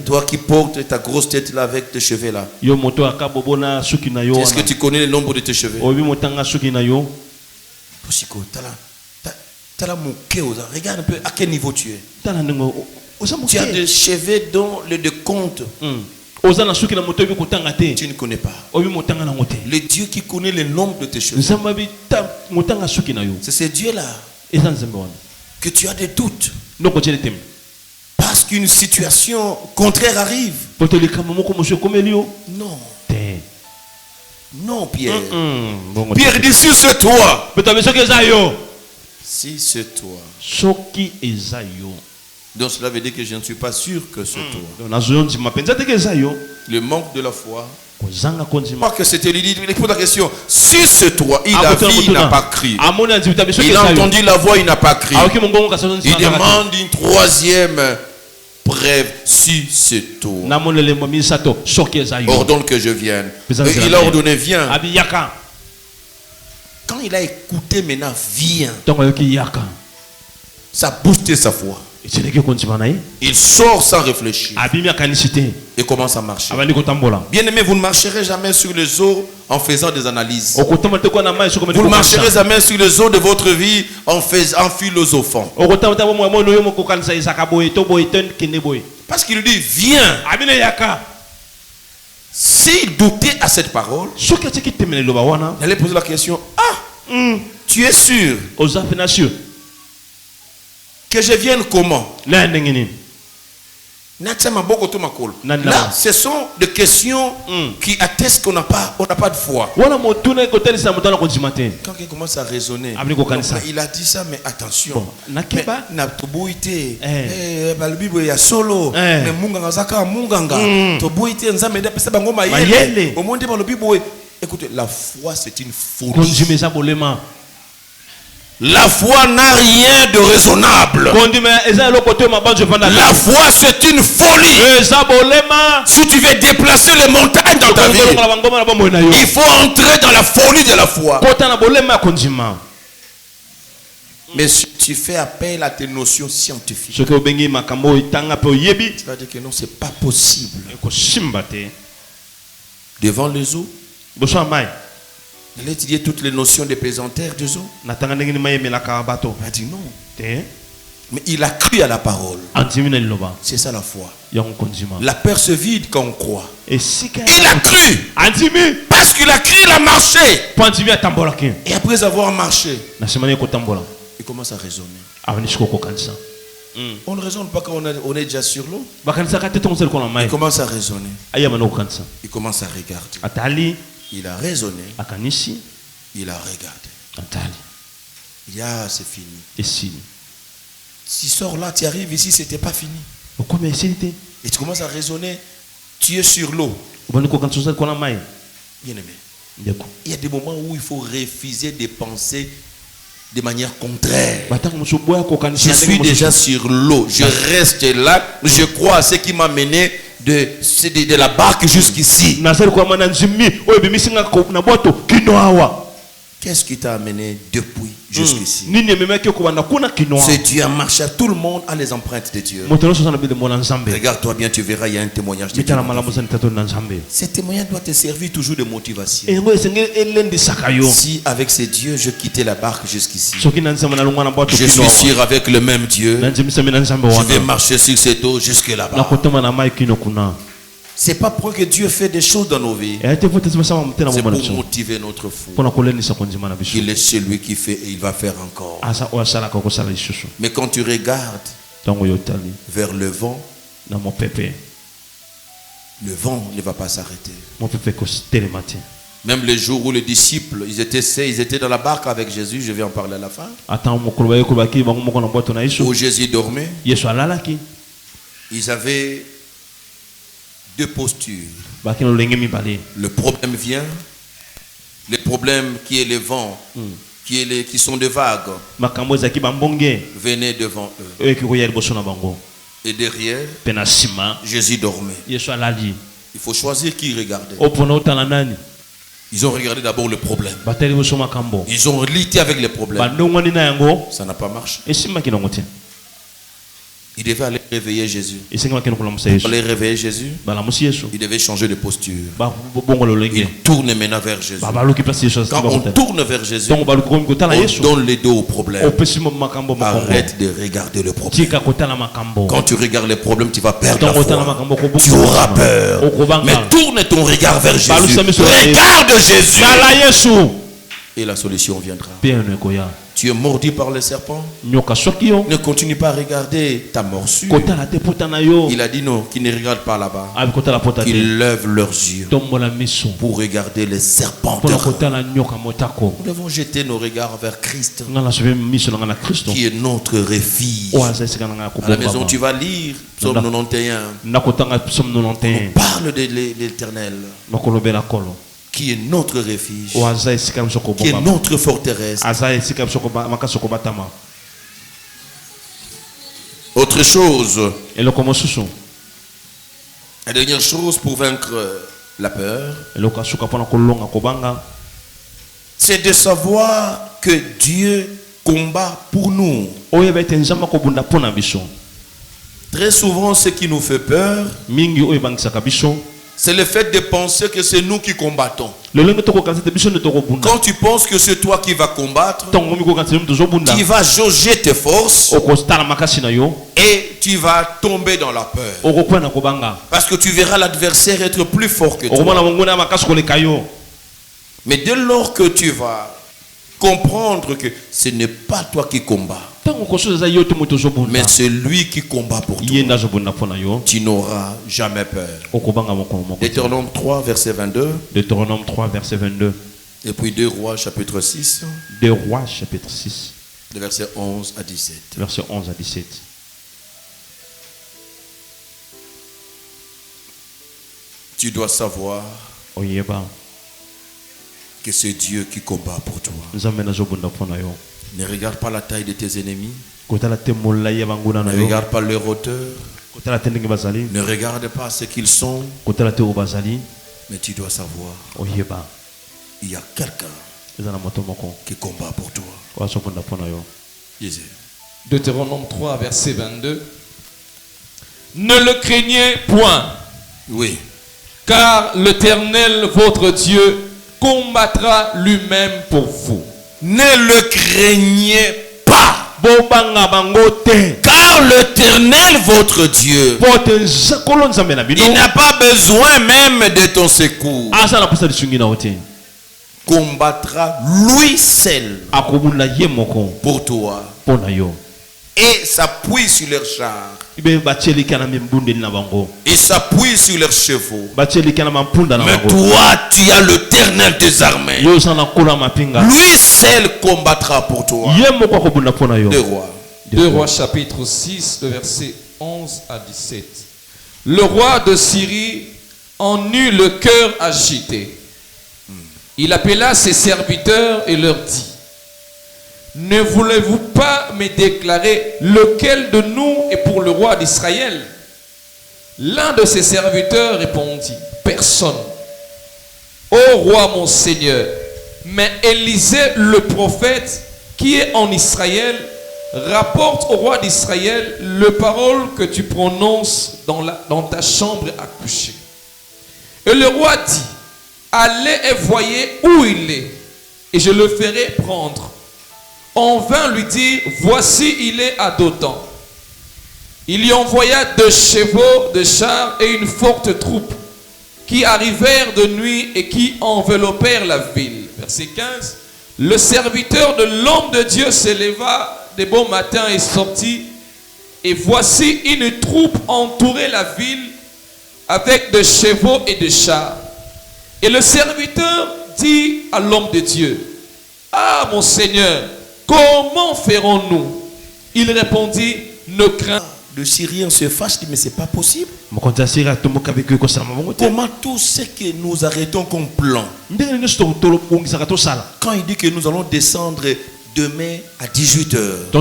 Toi qui portes ta grosse tête là avec tes cheveux là. Est-ce que tu connais le nombre de tes cheveux? Regarde un peu à quel niveau tu es. Tu as des cheveux dont le décompte tu ne connais pas. Le Dieu qui connaît le nombre de tes cheveux. C'est ce Dieu-là que tu as des doutes. Parce qu'une situation contraire arrive. Non. Non, Pierre. Pierre dit sur ce toit. Si ce toit. Donc cela veut dire que je ne suis pas sûr que ce toit. Le manque de la foi. Pas que c'était lui dit, il pose la question. Si ce toit, il a vu, il n'a pas crié. Il a entendu la voix, il n'a pas crié. Il demande une troisième preuve. Si ce toit. Ordonne que je vienne. Il a ordonné, viens. Quand il a écouté maintenant, viens. Ça a boosté sa foi. Il sort sans réfléchir et commence à marcher. Bien aimé, vous ne marcherez jamais sur les eaux en faisant des analyses. Vous ne marcherez jamais sur les eaux de votre vie en philosophant. Parce qu'il dit viens. S'il doutait à cette parole, il allait poser la question, tu es sûr que je vienne comment? Là, ce sont des questions qui attestent qu'on n'a pas de foi. Quand il commence à raisonner, il a dit ça, mais attention. Écoutez, la foi c'est une folie. La foi n'a rien de raisonnable. La foi c'est une folie. Si tu veux déplacer les montagnes dans ta vie, il faut entrer dans la folie de la foi. Mais si tu fais appel à tes notions scientifiques, tu vas dire que non, c'est pas possible. Devant les eaux, il a étudié toutes les notions des pesanteurs des eaux. Il a dit non. Mais il a cru à la parole. C'est ça la foi. La peur se vide quand on croit. Il a cru. Parce qu'il a cru, il a marché. Et après avoir marché, il commence à raisonner. On ne raisonne pas quand on est déjà sur l'eau. Il commence à raisonner. Il commence à regarder. Il a raisonné. Il a regardé. C'est fini. Si tu sors là, tu arrives ici, c'était pas fini. Et tu commences à raisonner. Tu es sur l'eau. Bien aimé. Il y a des moments où il faut refuser des pensées de manière contraire. Je suis déjà sur l'eau. Je reste là. Je crois à ce qui m'a mené de la barque jusqu'ici. Qu'est-ce qui t'a amené depuis? jusqu'ici. Ce Dieu a marché. Tout le monde a les empreintes de Dieu. Regarde-toi bien, tu verras, il y a un témoignage de Dieu. Ce témoignage doit te servir toujours de motivation. Si avec ces dieux, je quittais la barque jusqu'ici, je suis sûr avec le même Dieu, je vais marcher sur cette eau jusque là-bas. C'est pas pour que Dieu fait des choses dans nos vies. C'est pour motiver notre foi. Il est celui qui fait et il va faire encore. Mais quand tu regardes vers le vent ne va pas s'arrêter. Même les jours où les disciples, ils étaient dans la barque avec Jésus, je vais en parler à la fin. Où Jésus dormait, ils avaient deux postures. Le problème vient, le problème qui est le vent, qui sont des vagues, venaient devant eux. Et derrière, Jésus dormait. Il faut choisir qui regarder. Ils ont regardé d'abord le problème. Ils ont lutté avec les problèmes. Ça n'a pas marché. Il devait aller réveiller Jésus. Pour aller réveiller Jésus, il devait changer de posture. Il tourne maintenant vers Jésus. Quand on tourne vers Jésus, on donne les dos au problème. Arrête de regarder le problème. Quand tu regardes les problèmes, tu vas perdre la foi. Tu auras peur. Mais tourne ton regard vers Jésus. Regarde Jésus. Et la solution viendra. Tu es mordu par le serpent. Ne continue pas à regarder ta morsure. Il a dit non, qu'ils ne regardent pas là-bas. Qu'ils lèvent leurs yeux pour regarder les serpents. Nous devons jeter nos regards vers Christ, qui est notre refuge. À la maison, tu vas lire Psaume 91. On parle de l'Éternel, qui est notre refuge, qui est notre forteresse. Autre chose, la dernière chose pour vaincre la peur, c'est de savoir que Dieu combat pour nous. Très souvent, ce qui nous fait peur, c'est le fait de penser que c'est nous qui combattons. Quand tu penses que c'est toi qui vas combattre, tu vas jauger tes forces et tu vas tomber dans la peur. Parce que tu verras l'adversaire être plus fort que toi. Mais dès lors que tu vas comprendre que ce n'est pas toi qui combats, mais c'est lui qui combat pour toi, tu n'auras jamais peur. Deutéronome 3, verset 22. Deutéronome 3, verset 22. Et puis 2 Rois, chapitre 6. 2 Rois, chapitre 6. De verset 11 à 17. Verset 11 à 17. Tu dois savoir que c'est Dieu qui combat pour toi. Ne regarde pas la taille de tes ennemis. Ne regarde pas leur hauteur. Ne regarde pas ce qu'ils sont. Mais tu dois savoir, il y a quelqu'un qui combat pour toi. Lisez. Deutéronome 3, verset 22. Ne le craignez point. Oui. Car l'Éternel, votre Dieu, combattra lui-même pour vous. Ne le craignez pas. Car l'Éternel, votre Dieu, il n'a pas besoin même de ton secours. Combattra lui seul pour toi. Et s'appuie sur leurs chars. Il s'appuie sur leurs chevaux. Mais toi, tu as l'Éternel des armées. Lui seul combattra pour toi. 2 Rois. 2 Rois chapitre 6, le verset 11 à 17. Le roi de Syrie en eut le cœur agité. Il appela ses serviteurs et leur dit: ne voulez-vous pas me déclarer lequel de nous est pour le roi d'Israël? L'un de ses serviteurs répondit: personne. Ô roi mon Seigneur, mais Élisée le prophète qui est en Israël, rapporte au roi d'Israël les paroles que tu prononces dans ta chambre à coucher. Et le roi dit, allez et voyez où il est, et je le ferai prendre. On vint lui dire, voici il est à Dothan. Il y envoya 2 chevaux de chars et une forte troupe qui arrivèrent de nuit et qui enveloppèrent la ville. Verset 15. Le serviteur de l'homme de Dieu s'éleva de bon matin et sortit. Et voici une troupe entourait la ville avec de chevaux et de chars. Et le serviteur dit à l'homme de Dieu, ah mon Seigneur, comment ferons-nous? Il répondit, ne crains. Le Syrien se fâche, dit mais c'est pas possible. Comment tout ce que nous arrêtons comme plan? Quand il dit que nous allons descendre demain à 18h,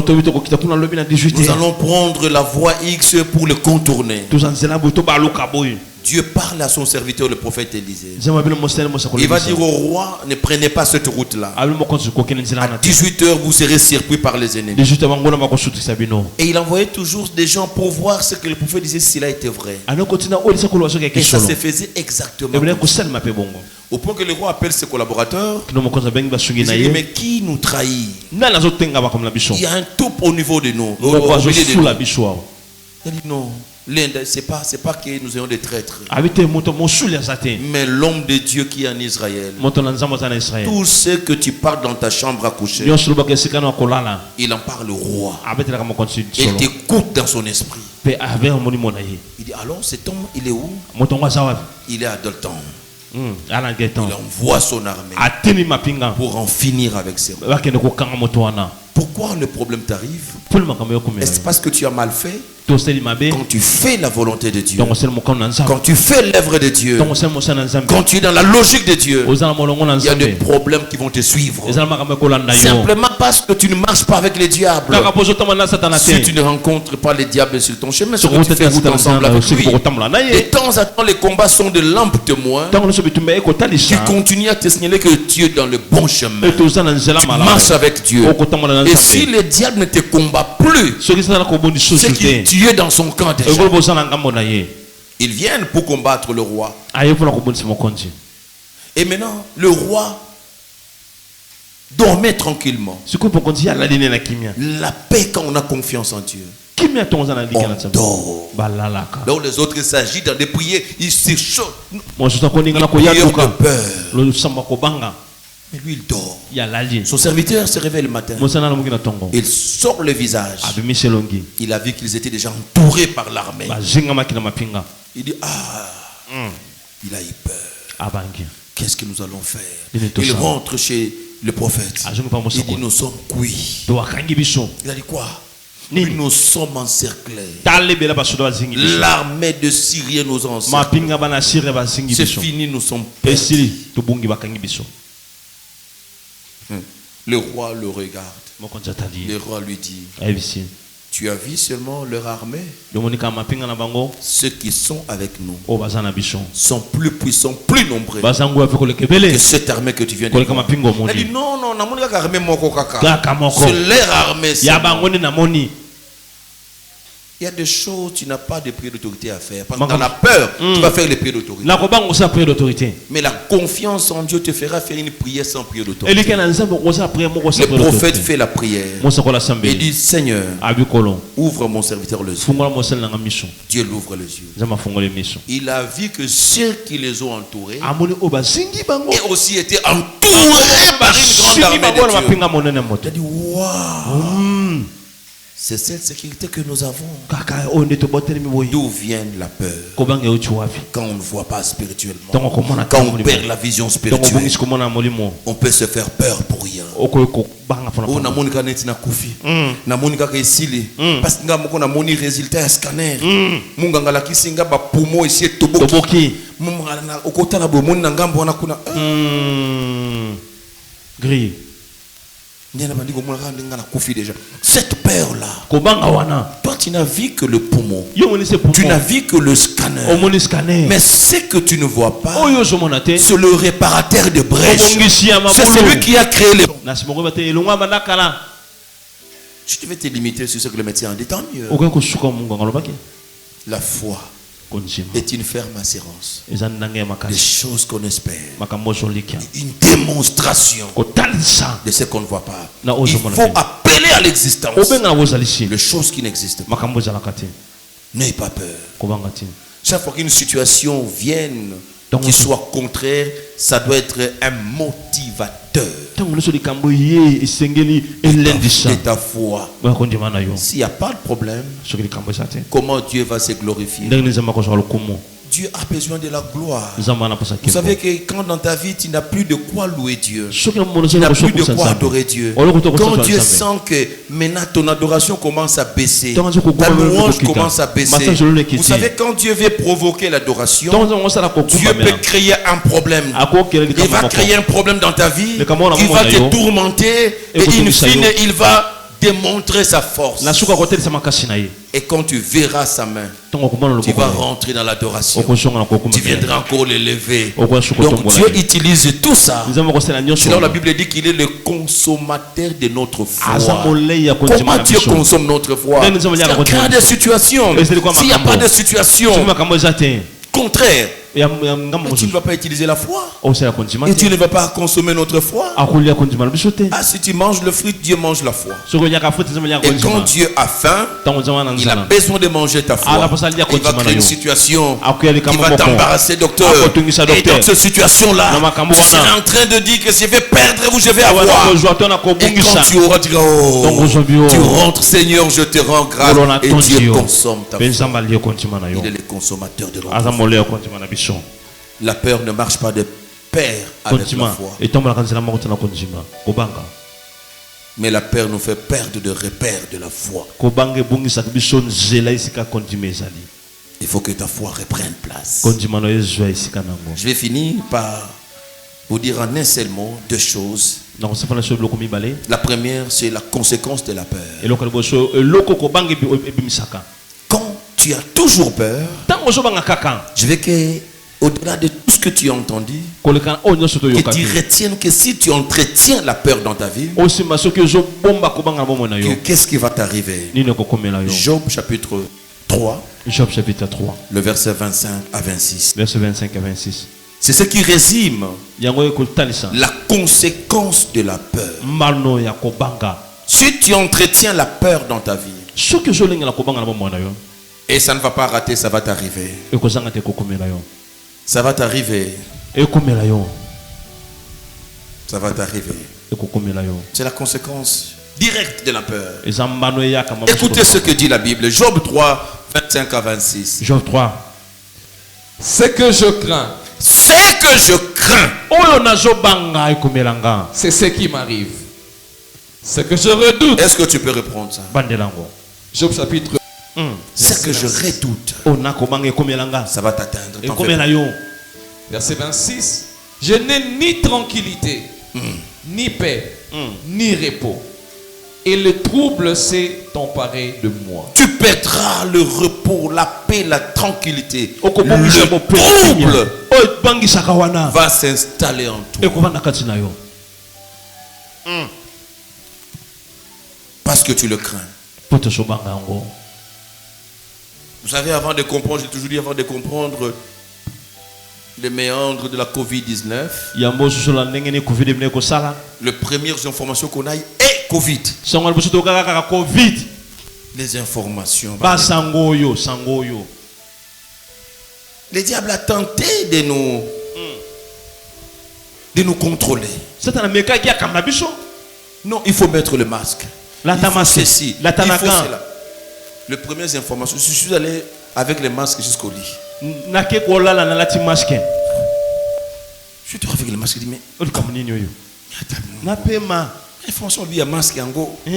nous allons prendre la voie X pour le contourner. Dieu parle à son serviteur, le prophète Élisée. Il va dire au roi, ne prenez pas cette route-là. À 18h, vous serez surpris par les ennemis. Et il envoyait toujours des gens pour voir ce que le prophète disait, si cela était vrai. Et ça se faisait exactement. Au point que le roi appelle ses collaborateurs. Il dit, mais qui nous trahit? Il y a un taupe au niveau de nous. Il dit non. C'est pas que nous ayons des traîtres, mais l'homme de Dieu qui est en Israël. Tout ce que tu parles dans ta chambre à coucher, il en parle au roi. Il t'écoute dans son esprit. Il dit alors cet homme il est où? Il est à Dothan. Il envoie son armée pour en finir avec ces rois. Pourquoi le problème t'arrive? Est-ce parce que tu as mal fait? Quand tu fais la volonté de Dieu, quand tu fais l'œuvre de Dieu, quand tu es dans la logique de Dieu, il y a des problèmes qui vont te suivre. Simplement parce que tu ne marches pas avec les diables. Si tu ne rencontres pas les diables sur ton chemin, tu fais route ensemble avec lui. De temps à temps, les combats sont de lampes témoins qui continuent à te signaler que tu es dans le bon chemin. Tu marches avec Dieu. Et si le diable ne te combat plus, c'est que tu es dans son camp déjà. Ils viennent pour combattre le roi. Et maintenant, le roi dormait tranquillement. La paix quand on a confiance en Dieu. On dort. Donc les autres s'agitent dans des prières, ils s'échauffent. Prières de peur. Mais lui il dort. Son serviteur se réveille le matin. Il sort le visage. Il a vu qu'ils étaient déjà entourés par l'armée. Il dit il a eu peur. Qu'est-ce que nous allons faire? Il rentre chez le prophète. Il dit nous sommes cuits. Il a dit quoi? Nous sommes encerclés. L'armée de Syrie nous a encerclés. C'est fini, nous sommes perdus. Le roi le regarde. Le roi lui dit, tu as vu seulement leur armée? Ceux qui sont avec nous sont plus puissants, plus nombreux que cette armée que tu viens de voir. Il a dit non, c'est leur armée. Il y a des choses, tu n'as pas de prière d'autorité à faire. Parce que dans la peur, tu vas faire les prières d'autorité. Mais la confiance en Dieu te fera faire une prière sans prière d'autorité. Le prophète fait la prière. Il dit, Seigneur, ouvre mon serviteur les yeux. Dieu l'ouvre les yeux. Il a vu que ceux qui les ont entourés et aussi été entourés par une grande armée de Dieu. Il a dit, waouh! C'est cette sécurité que nous avons. D'où vient la peur? Quand on ne voit pas spirituellement, quand on perd la vision spirituelle, on peut se faire peur pour rien. Oh, na monika neti na kufi. Na monika ka esili. Parce que nga moko na moni résultat ya scanner. Munga ngala kisinga ba poumon ici toboki. Munga na okota na bomoni na ngambo wana kuna. Gris. Cette peur-là, toi Toi, tu n'as vu que le poumon. Tu n'as vu que le scanner. Mais ce que tu ne vois pas, c'est le réparateur de brèches. C'est celui qui a créé les... Si tu veux te limiter sur ce que le médecin dit, tant mieux. La foi est une ferme assurance des choses qu'on espère, une démonstration de ce qu'on ne voit pas. Il faut appeler à l'existence les choses qui n'existent pas. N'aie pas peur. Chaque fois qu'une situation vienne qui soit contraire, ça doit être un motivateur et ta foi. S'il n'y a pas de problème, comment Dieu va se glorifier? Dieu a besoin de la gloire. Vous savez que quand dans ta vie tu n'as plus de quoi louer Dieu, tu n'as plus de quoi adorer Dieu, quand Dieu sent que maintenant ton adoration commence à baisser, ta louange commence à baisser, vous savez, quand Dieu veut provoquer l'adoration, Dieu peut créer un problème. Il va créer un problème dans ta vie, il va te tourmenter et in fine il va démontrer sa force. Et quand tu verras sa main, tu vas rentrer dans l'adoration. Tu viendras encore l'élever. Donc Dieu utilise tout ça. Sinon la Bible dit qu'il est le consommateur de notre foi. Comment Dieu consomme notre foi? Il crée des situations. S'il n'y a pas de situation contraire, tu ne vas pas utiliser la foi. Et tu ne vas pas consommer notre foi. Ah, si tu manges le fruit, Dieu mange la foi. Et quand Dieu a faim, il a besoin de manger ta foi. Il va créer une situation qui va t'embarrasser, docteur. Et dans cette situation-là, tu seras en train de dire que je vais perdre ou je vais avoir. Et quand tu auras dit, oh, tu rentres, Seigneur, je te rends grâce. Et Dieu consomme ta foi. Il est le consommateur de notre foi. La peur ne marche pas de pair avec la foi. Mais la peur nous fait perdre de repères de la foi. Il faut que ta foi reprenne place. Je vais finir par vous dire en un seul mot deux choses. La première, c'est la conséquence de la peur. Quand tu as toujours peur, je veux que, au-delà de tout ce que tu as entendu, que tu retiennes que si tu entretiens la peur dans ta vie, qu'est-ce qui va t'arriver? Job chapitre 3, le verset 25 à 26. C'est ce qui résume la conséquence de la peur. Si tu entretiens la peur dans ta vie, et ça ne va pas rater, ça va t'arriver. Ça va t'arriver. Ça va t'arriver. C'est la conséquence directe de la peur. Écoutez ce que dit la Bible. Job 3, 25 à 26. Job 3. Ce que je crains. Ce que je crains. C'est ce qui m'arrive. Ce que je redoute. Est-ce que tu peux reprendre ça? Job chapitre. Ce que je redoute, ça va t'atteindre. Verset 26. Je n'ai ni tranquillité, ni paix, ni repos. Et le trouble s'est emparé de moi. Tu perdras le repos, la paix, la tranquillité. Le trouble va s'installer en toi. Parce que tu le crains. Vous savez, avant de comprendre, j'ai toujours dit avant de comprendre les méandres de la Covid-19, les premières informations qu'on a est Covid. Les informations. Le diable a tenté de nous contrôler. Non, il faut mettre le masque. Il faut ceci. Il faut cela. Les premières informations, je suis allé avec les masques jusqu'au lit. Je suis toujours avec les masques, je dis mais François, lui, il y a masque en go. Je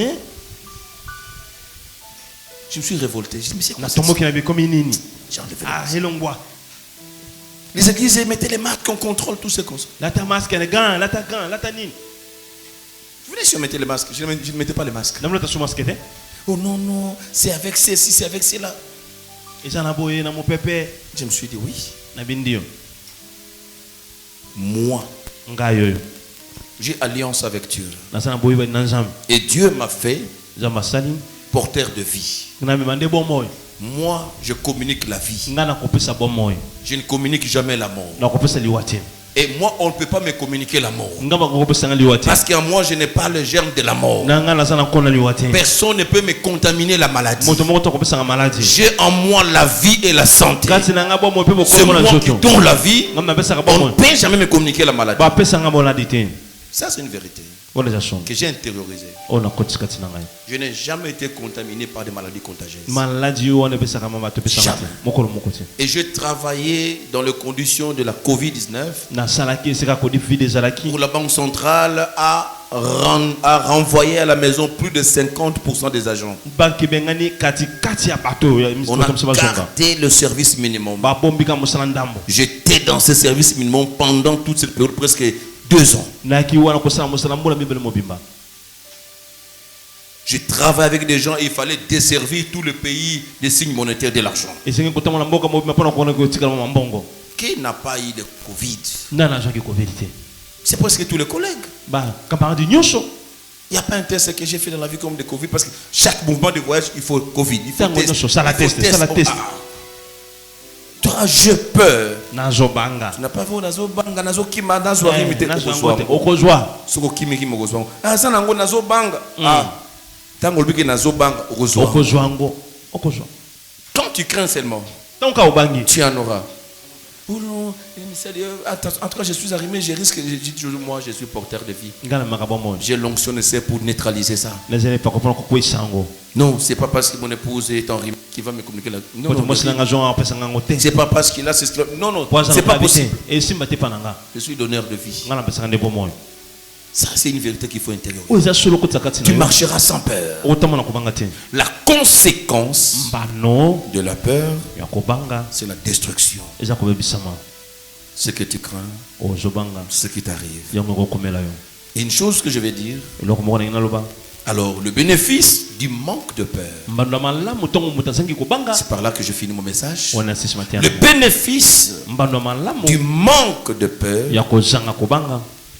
me suis révolté. Je dis mais c'est quoi ça? J'ai enlevé le masque. Les églises mettaient les masques, on contrôle tout ce qu'on sait. Vous voulez si on mettait les masques? Je ne mettais pas les masques. Oh non, non, c'est avec ceci, c'est avec cela. Je me suis dit oui. Moi, j'ai alliance avec Dieu. Et Dieu m'a fait porteur de vie. Moi, je communique la vie. Je ne communique jamais la mort. Et moi, on ne peut pas me communiquer la mort. Parce qu'en moi, je n'ai pas le germe de la mort. Personne ne peut me contaminer la maladie. J'ai en moi la vie et la santé. C'est moi qui donne la vie. On ne peut jamais me communiquer la maladie. Ça, c'est une vérité que j'ai intériorisée. Je n'ai jamais été contaminé par des maladies contagieuses. Jamais. Et je travaillais dans les conditions de la COVID-19 pour la Banque centrale à renvoyer à la maison plus de 50% des agents. On a gardé le service minimum. J'étais dans ce service minimum pendant toute cette période, presque 2 ans. Je travaille avec des gens et il fallait desservir tout le pays des signes monétaires de l'argent. Qui n'a pas eu de Covid? C'est presque tous les collègues. Il n'y a pas un test que j'ai fait dans la vie comme de Covid parce que chaque mouvement de voyage, il faut Covid. Il faut test. Toi, j'ai peur. Tu n'as pas vu Nazo Banga, Nazo Kima, Nazo Arimite, Okozwa. Soko Kimi Kimi Okozwa. Ah, ça n'a pas Nazo Banga. Ah, tant que Nazo Banga, Okozwa. Quand tu crains seulement, tu en auras. Oh non, en tout cas, je suis arrimé, je risque, je dis toujours, moi, je suis porteur de vie. J'ai l'onction nécessaire pour neutraliser ça. Non, c'est pas parce que mon épouse est enrhumée qu'il va me communiquer la. Non, c'est pas parce qu'il a ce. Non, non, c'est pas possible. Je suis donneur de vie. Ça, c'est une vérité qu'il faut intérioriser. Tu marcheras sans peur. La conséquence de la peur, c'est la destruction. Ce que tu crains, ce qui t'arrive. Et une chose que je vais dire. Alors, le bénéfice du manque de peur. C'est par là que je finis mon message. Le bénéfice du manque de peur,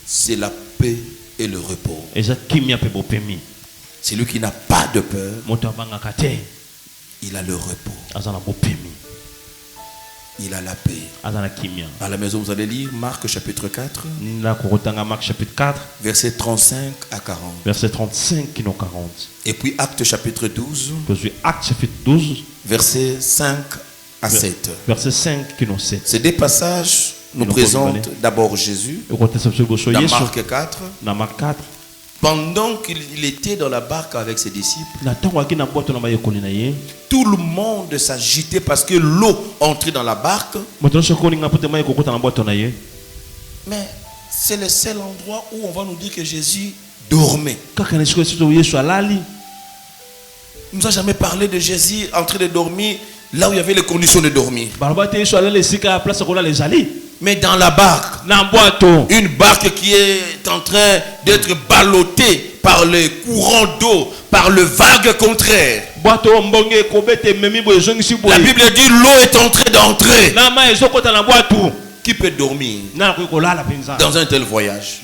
c'est la paix et le repos. Celui qui n'a pas de peur, il a le repos. Il a la paix. À la maison, vous allez lire Marc chapitre 4, verset 35 à 40. Verset 35 à 40. Et puis Acte chapitre 12, verset 5 à 7. Verset 5 qui nous 7. Ces deux passages nous présentent d'abord Jésus dans Marc 4. Pendant qu'il était dans la barque avec ses disciples, tout le monde s'agitait parce que l'eau entrait dans la barque. Mais c'est le seul endroit où on va nous dire que Jésus dormait. Il ne nous a jamais parlé de Jésus en train de dormir là où il y avait les conditions de dormir. Mais dans la barque, une barque qui est en train d'être ballottée par les courants d'eau, par le vague contraire. La Bible dit l'eau est en train d'entrer. Qui peut dormir dans un tel voyage?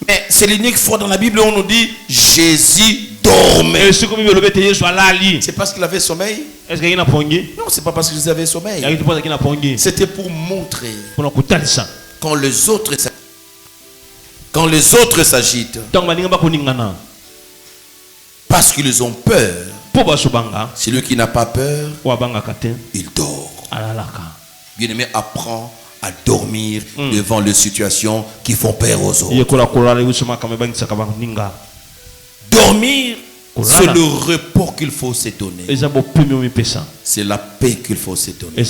Mais c'est l'unique fois dans la Bible où on nous dit Jésus dormait. C'est parce qu'il avait sommeil? Non, c'est pas parce que Jésus avait sommeil. C'était pour montrer quand les autres s'agitent, parce qu'ils ont peur, celui qui n'a pas peur, il dort. Bien-aimé, apprends à dormir devant les situations qui font peur aux autres. Dormir, c'est le repos qu'il faut se donner. C'est la paix qu'il faut se donner.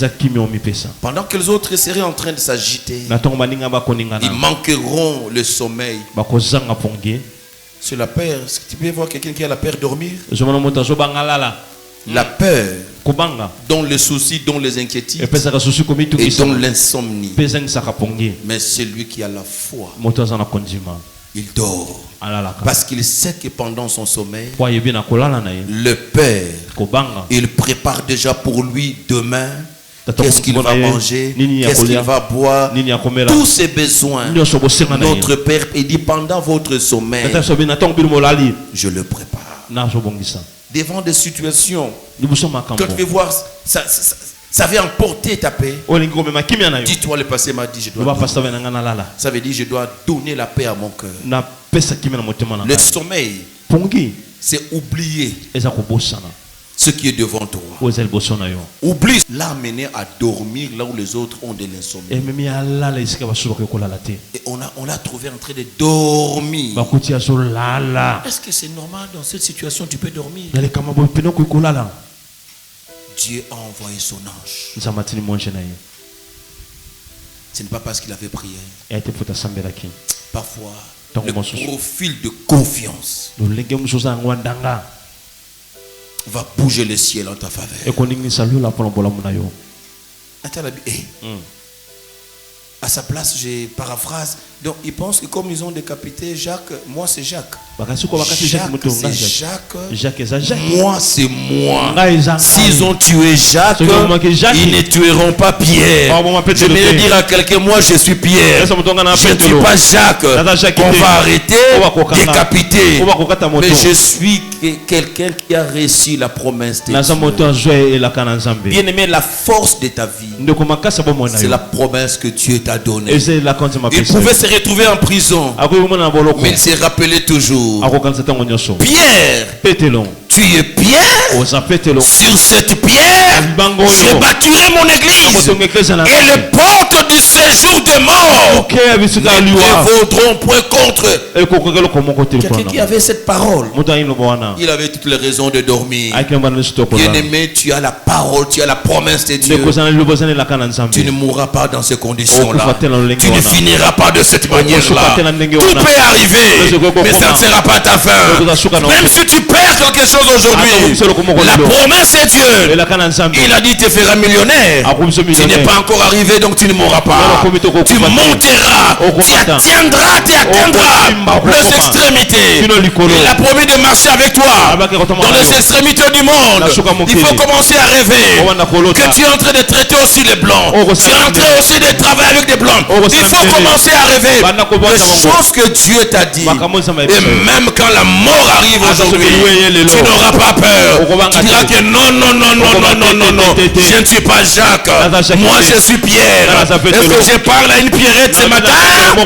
Pendant que les autres seraient en train de s'agiter, ils manqueront le sommeil. C'est la peur. Est-ce que tu peux voir quelqu'un qui a la peur de dormir? La peur, dont les soucis, dont les inquiétudes, et dont l'insomnie. Mais celui qui a la foi, il dort. Parce qu'il sait que pendant son sommeil, le Père, il prépare déjà pour lui demain. Qu'est-ce qu'il va manger, qu'est-ce qu'il va boire, tous ses besoins. Notre Père, il dit pendant votre sommeil, je le prépare. Devant des situations, quand tu veux voir, ça vient emporter ta paix. Dis-toi, le passé m'a dit, je dois. Ça veut dire, je dois donner la paix à mon cœur. Le sommeil, c'est oublier ce qui est devant toi. Oublie l'amener à dormir là où les autres ont de l'insomnie. Et on l'a trouvé en train de dormir. Est-ce que c'est normal dans cette situation tu peux dormir? Dieu a envoyé son ange. Ce n'est pas parce qu'il avait prié. Parfois, le profil de confiance va bouger le ciel en ta faveur. À sa place, je paraphrase. Donc, ils pensent que comme ils ont décapité Jacques, moi c'est Jacques. Jacques, moi c'est moi. S'ils ont tué Jacques, ils ne tueront pas Pierre. Je vais dire à quelqu'un, moi je suis Pierre. Je ne tue pas Jacques. On va arrêter, décapiter. Mais je suis quelqu'un qui a réussi la promesse de Dieu. Bien aimé, la force de ta vie, c'est la promesse que Dieu t'a donnée. Il pouvait se retrouver en prison, mais il s'est rappelé toujours. Pierre, tu es Pierre. Sur cette pierre, je bâtirai mon église. Et les portes du séjour des morts ne prévaudront point contre. Quelqu'un qui avait cette parole, il avait toutes les raisons de dormir. Bien aimé, tu as la parole, tu as la promesse de Dieu. Tu ne mourras pas dans ces conditions-là. Tu ne finiras pas de cette manière-là. Tout peut arriver, mais ça ne sera pas ta fin. Même si tu perds quelque chose aujourd'hui, la promesse est Dieu. Il a dit tu te feras millionnaire. Tu n'es pas encore arrivé, donc tu ne mourras pas. Tu monteras, tu atteindras les extrémités. Il a promis de marcher avec toi dans les extrémités du monde. Il faut commencer à rêver que tu es en train de traiter aussi les blancs. Tu es en train aussi de travailler avec des blancs. Il faut commencer à rêver les choses que Dieu t'a dit. Et même quand la mort arrive aujourd'hui, tu n'auras pas peur. Tu diras que non, je ne suis pas Jacques. Moi je suis Pierre. Est-ce que je parle à une pierrette ce matin? Tu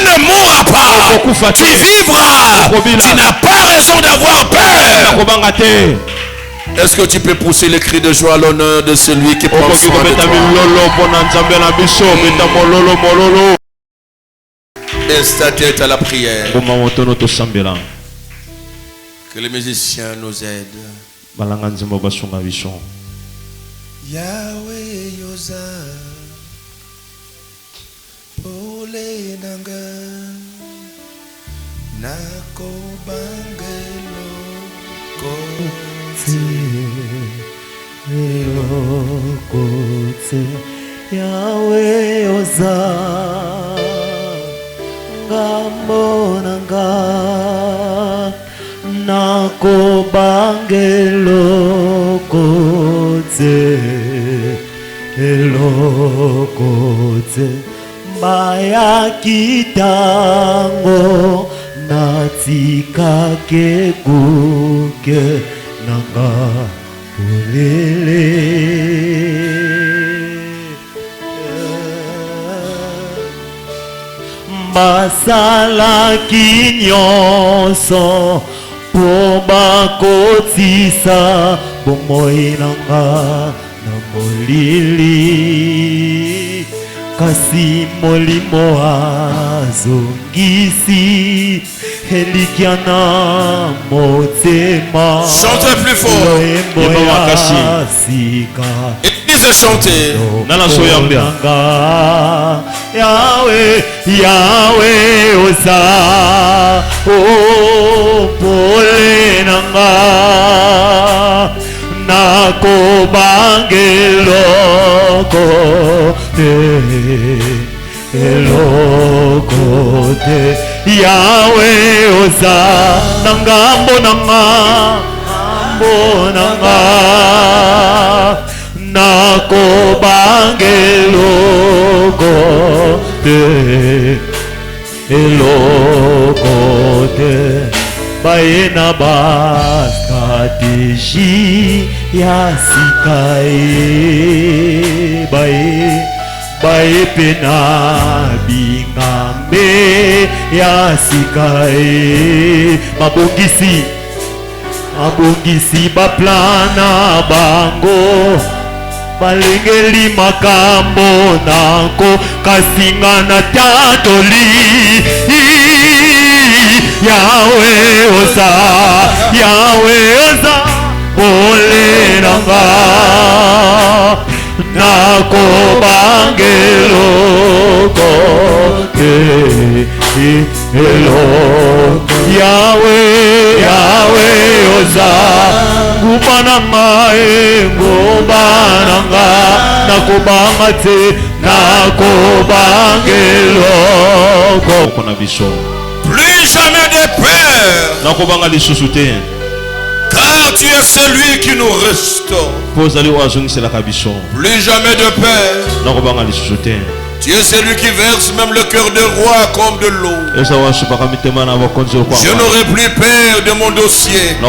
ne mourras pas. Tu vivras. Tu n'as pas raison d'avoir peur. Est-ce que tu peux pousser les cris de joie à l'honneur de celui qui prend soin de toi? Baisse ta tête à la prière. Que les musiciens nous aident. Yahweh Yosa Pole Nanga Nako Bangelo Kote Yahweh Yosa Ngambo Nanga Nako Bangelo Kote Elokote Maya Kitango Natika Keguke Nanga Pulele Masala Kinyoso Poba Kotisa Bomoinanga Namolili Kasi molimo azongisi Helikiana motema. Chantez plus fort. Église chantez. Yahweh, Yahweh Osa Polenanga Nako Bangeloko Elokote Yahweh oza nangambo nanga nanga nako bangelo te elokote baena bastratégie ya sikae bae pena bingambe ya sikae mabongisi baplana bango balengeli makambo nako kasinga na tatoli Yahweh oza oleranga nako bangelo kote elo Yahweh oza ngubananga nakobanga te nakobangelo kona biso plus jamais de peur nakobanga lisusu te car tu es celui qui nous restaure. Plus jamais de peur. Tu es celui qui verse même le cœur de roi comme de l'eau. Je n'aurai plus peur de mon dossier. Je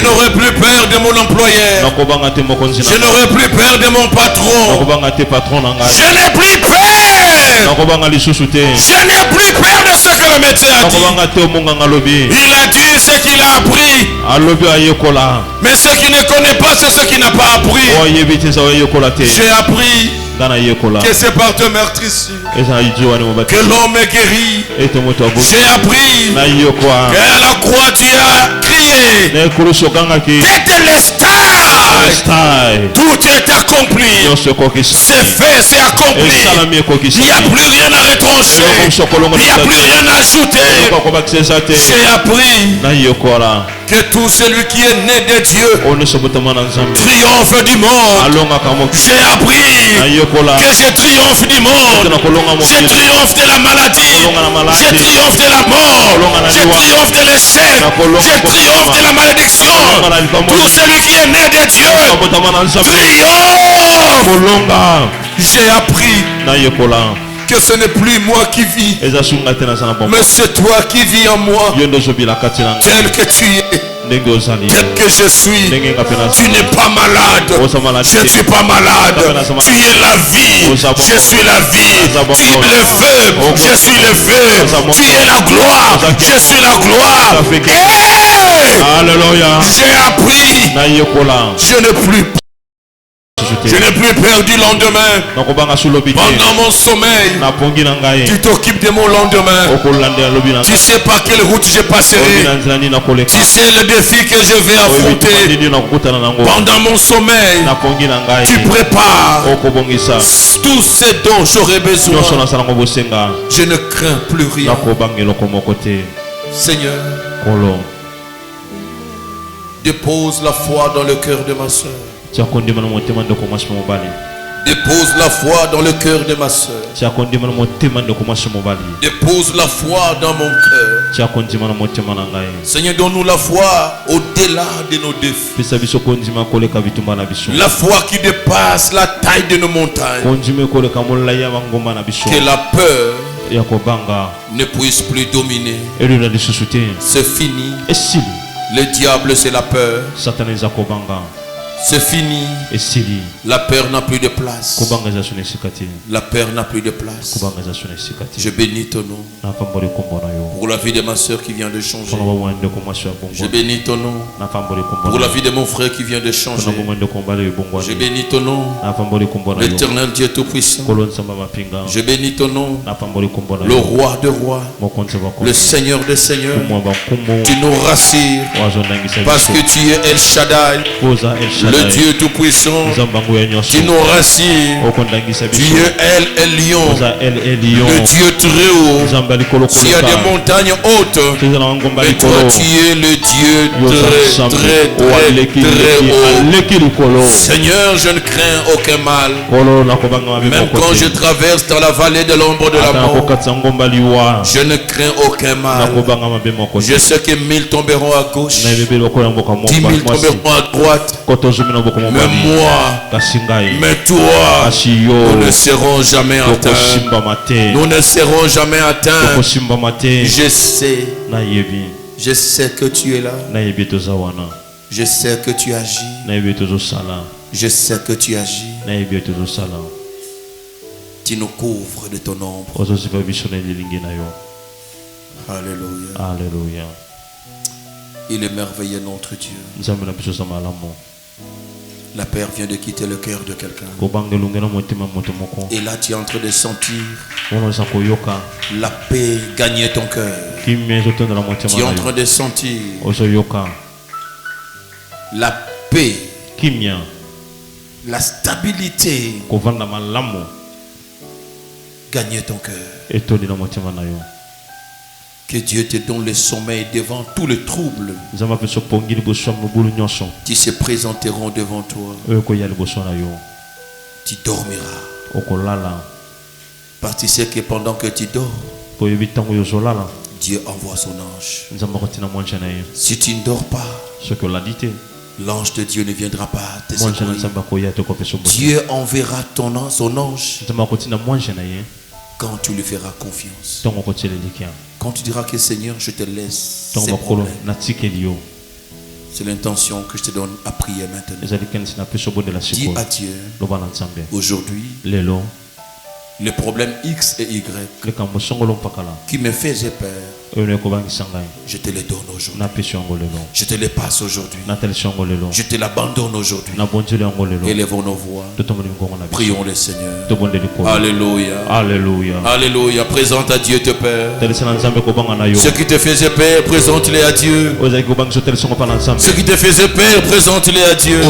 n'aurai plus peur de mon employeur. Je n'aurai plus peur de mon patron. Je n'ai plus peur. Je n'ai plus peur de ce que le médecin a dit. Il a dit ce qu'il a appris. Mais ce qu'il ne connaît pas, c'est ce qu'il n'a pas appris. J'ai appris que c'est par te meurtrissure que l'homme est guéri. J'ai appris qu'à la croix tu as crié Tétélestai. Tout est accompli. C'est fait, c'est accompli. Il n'y a plus rien à retrancher. Il n'y a plus rien à ajouter. J'ai appris que tout celui qui est né de Dieu triomphe du monde. J'ai appris que je triomphe du monde. Je triomphe de la maladie. Je triomphe de la mort. Je triomphe de l'échec. Je triomphe de la malédiction. Tout celui qui est né de Dieu triomphe. J'ai appris que ce n'est plus moi qui vis, mais c'est toi qui vis en moi, tel que tu es, tel que je suis. Tu n'es pas malade, je ne suis pas malade. Tu es la vie, je suis la vie. Tu es le feu, je suis le feu. Tu es la gloire, je suis la gloire. Alléluia. J'ai appris, je n'ai plus peur. Je n'ai plus peur du lendemain. Pendant mon sommeil, tu t'occupes de mon lendemain. Tu sais par quelle route je passerai. Tu sais le défi que je vais affronter. Pendant mon sommeil, tu prépares tout ce dont j'aurai besoin. Je ne crains plus rien. Seigneur, dépose la foi dans le cœur de ma soeur. Dépose la foi dans le cœur de ma soeur. Dépose la foi dans mon cœur. Seigneur, donne-nous la foi au-delà de nos défis. La foi qui dépasse la taille de nos montagnes. Que la peur ne puisse plus dominer. C'est fini. Le diable, c'est la peur. C'est fini. La peur n'a plus de place. La peur n'a plus de place. Je bénis ton nom pour la vie de ma soeur qui vient de changer. Je bénis ton nom pour la vie de mon frère qui vient de changer. Je bénis ton nom, l'Éternel Dieu Tout-Puissant. Je bénis ton nom, le roi de rois, le Seigneur des seigneurs. Tu nous rassures parce que tu es El Shaddai, le Dieu tout-puissant, qui nous rassure. Dieu, elle est lion, le Dieu très haut. S'il y a des montagnes hautes, mais toi tu es le Dieu très haut. Seigneur, je ne crains aucun mal. Même quand je traverse dans la vallée de l'ombre de la mort, je ne crains aucun mal. Je sais que 1000 tomberont à gauche, 10 000 tomberont à droite, mais moi, mais toi, nous ne serons jamais atteints. Nous ne serons jamais atteints. Je sais que tu es là. Je sais que tu agis. Je sais que tu agis. Tu nous couvres de ton ombre. Alléluia. Alléluia. Il est merveilleux notre Dieu. La paix vient de quitter le cœur de quelqu'un. Et là tu es en train de sentir la paix gagner ton cœur. Tu es en train de sentir la paix, la stabilité gagner ton cœur. Que Dieu te donne le sommeil devant tout le trouble qui se présenteront devant toi. Tu dormiras. Parce que tu sais que pendant que tu dors, Dieu envoie son ange. Si tu ne dors pas, l'ange de Dieu ne viendra pas te secourir. Dieu enverra son ange quand tu lui feras confiance. Quand tu diras que Seigneur, je te laisse ces problèmes. C'est l'intention que je te donne à prier maintenant. Dis à Dieu, aujourd'hui, les problèmes X et Y qui me faisaient peur, je te les donne aujourd'hui. Je te les passe aujourd'hui. Je te l'abandonne aujourd'hui. Élevons nos voix. Prions le Seigneur. Alléluia. Alléluia. Alléluia. Présente à Dieu tes peurs. Ce qui te faisait peur, présente-les à Dieu. Ce qui te faisait peur, présente-les à Dieu.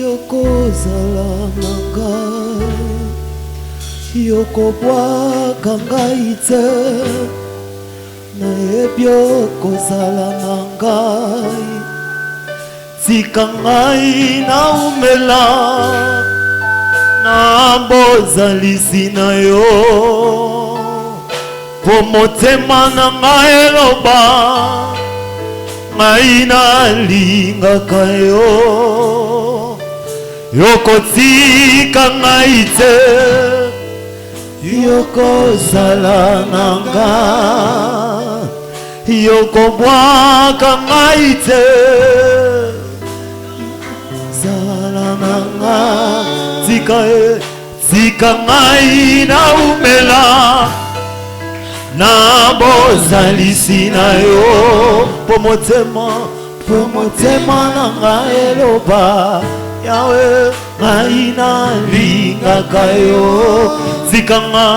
Yokozala nangai, yokobwaka ngai te, nayebi okozala nangai, tika ngai naumela, nabozalisi na yo, po motema na ngai eloba, ngai nalingaka yo. Yokotika ngai te, yokozala nanga, yokobwaka ngai te, zala nanga, tika ngai naumela, nabozalisi na yo, po motema nanga eloba, Yahweh, ngai nalingaka yo, tikanga.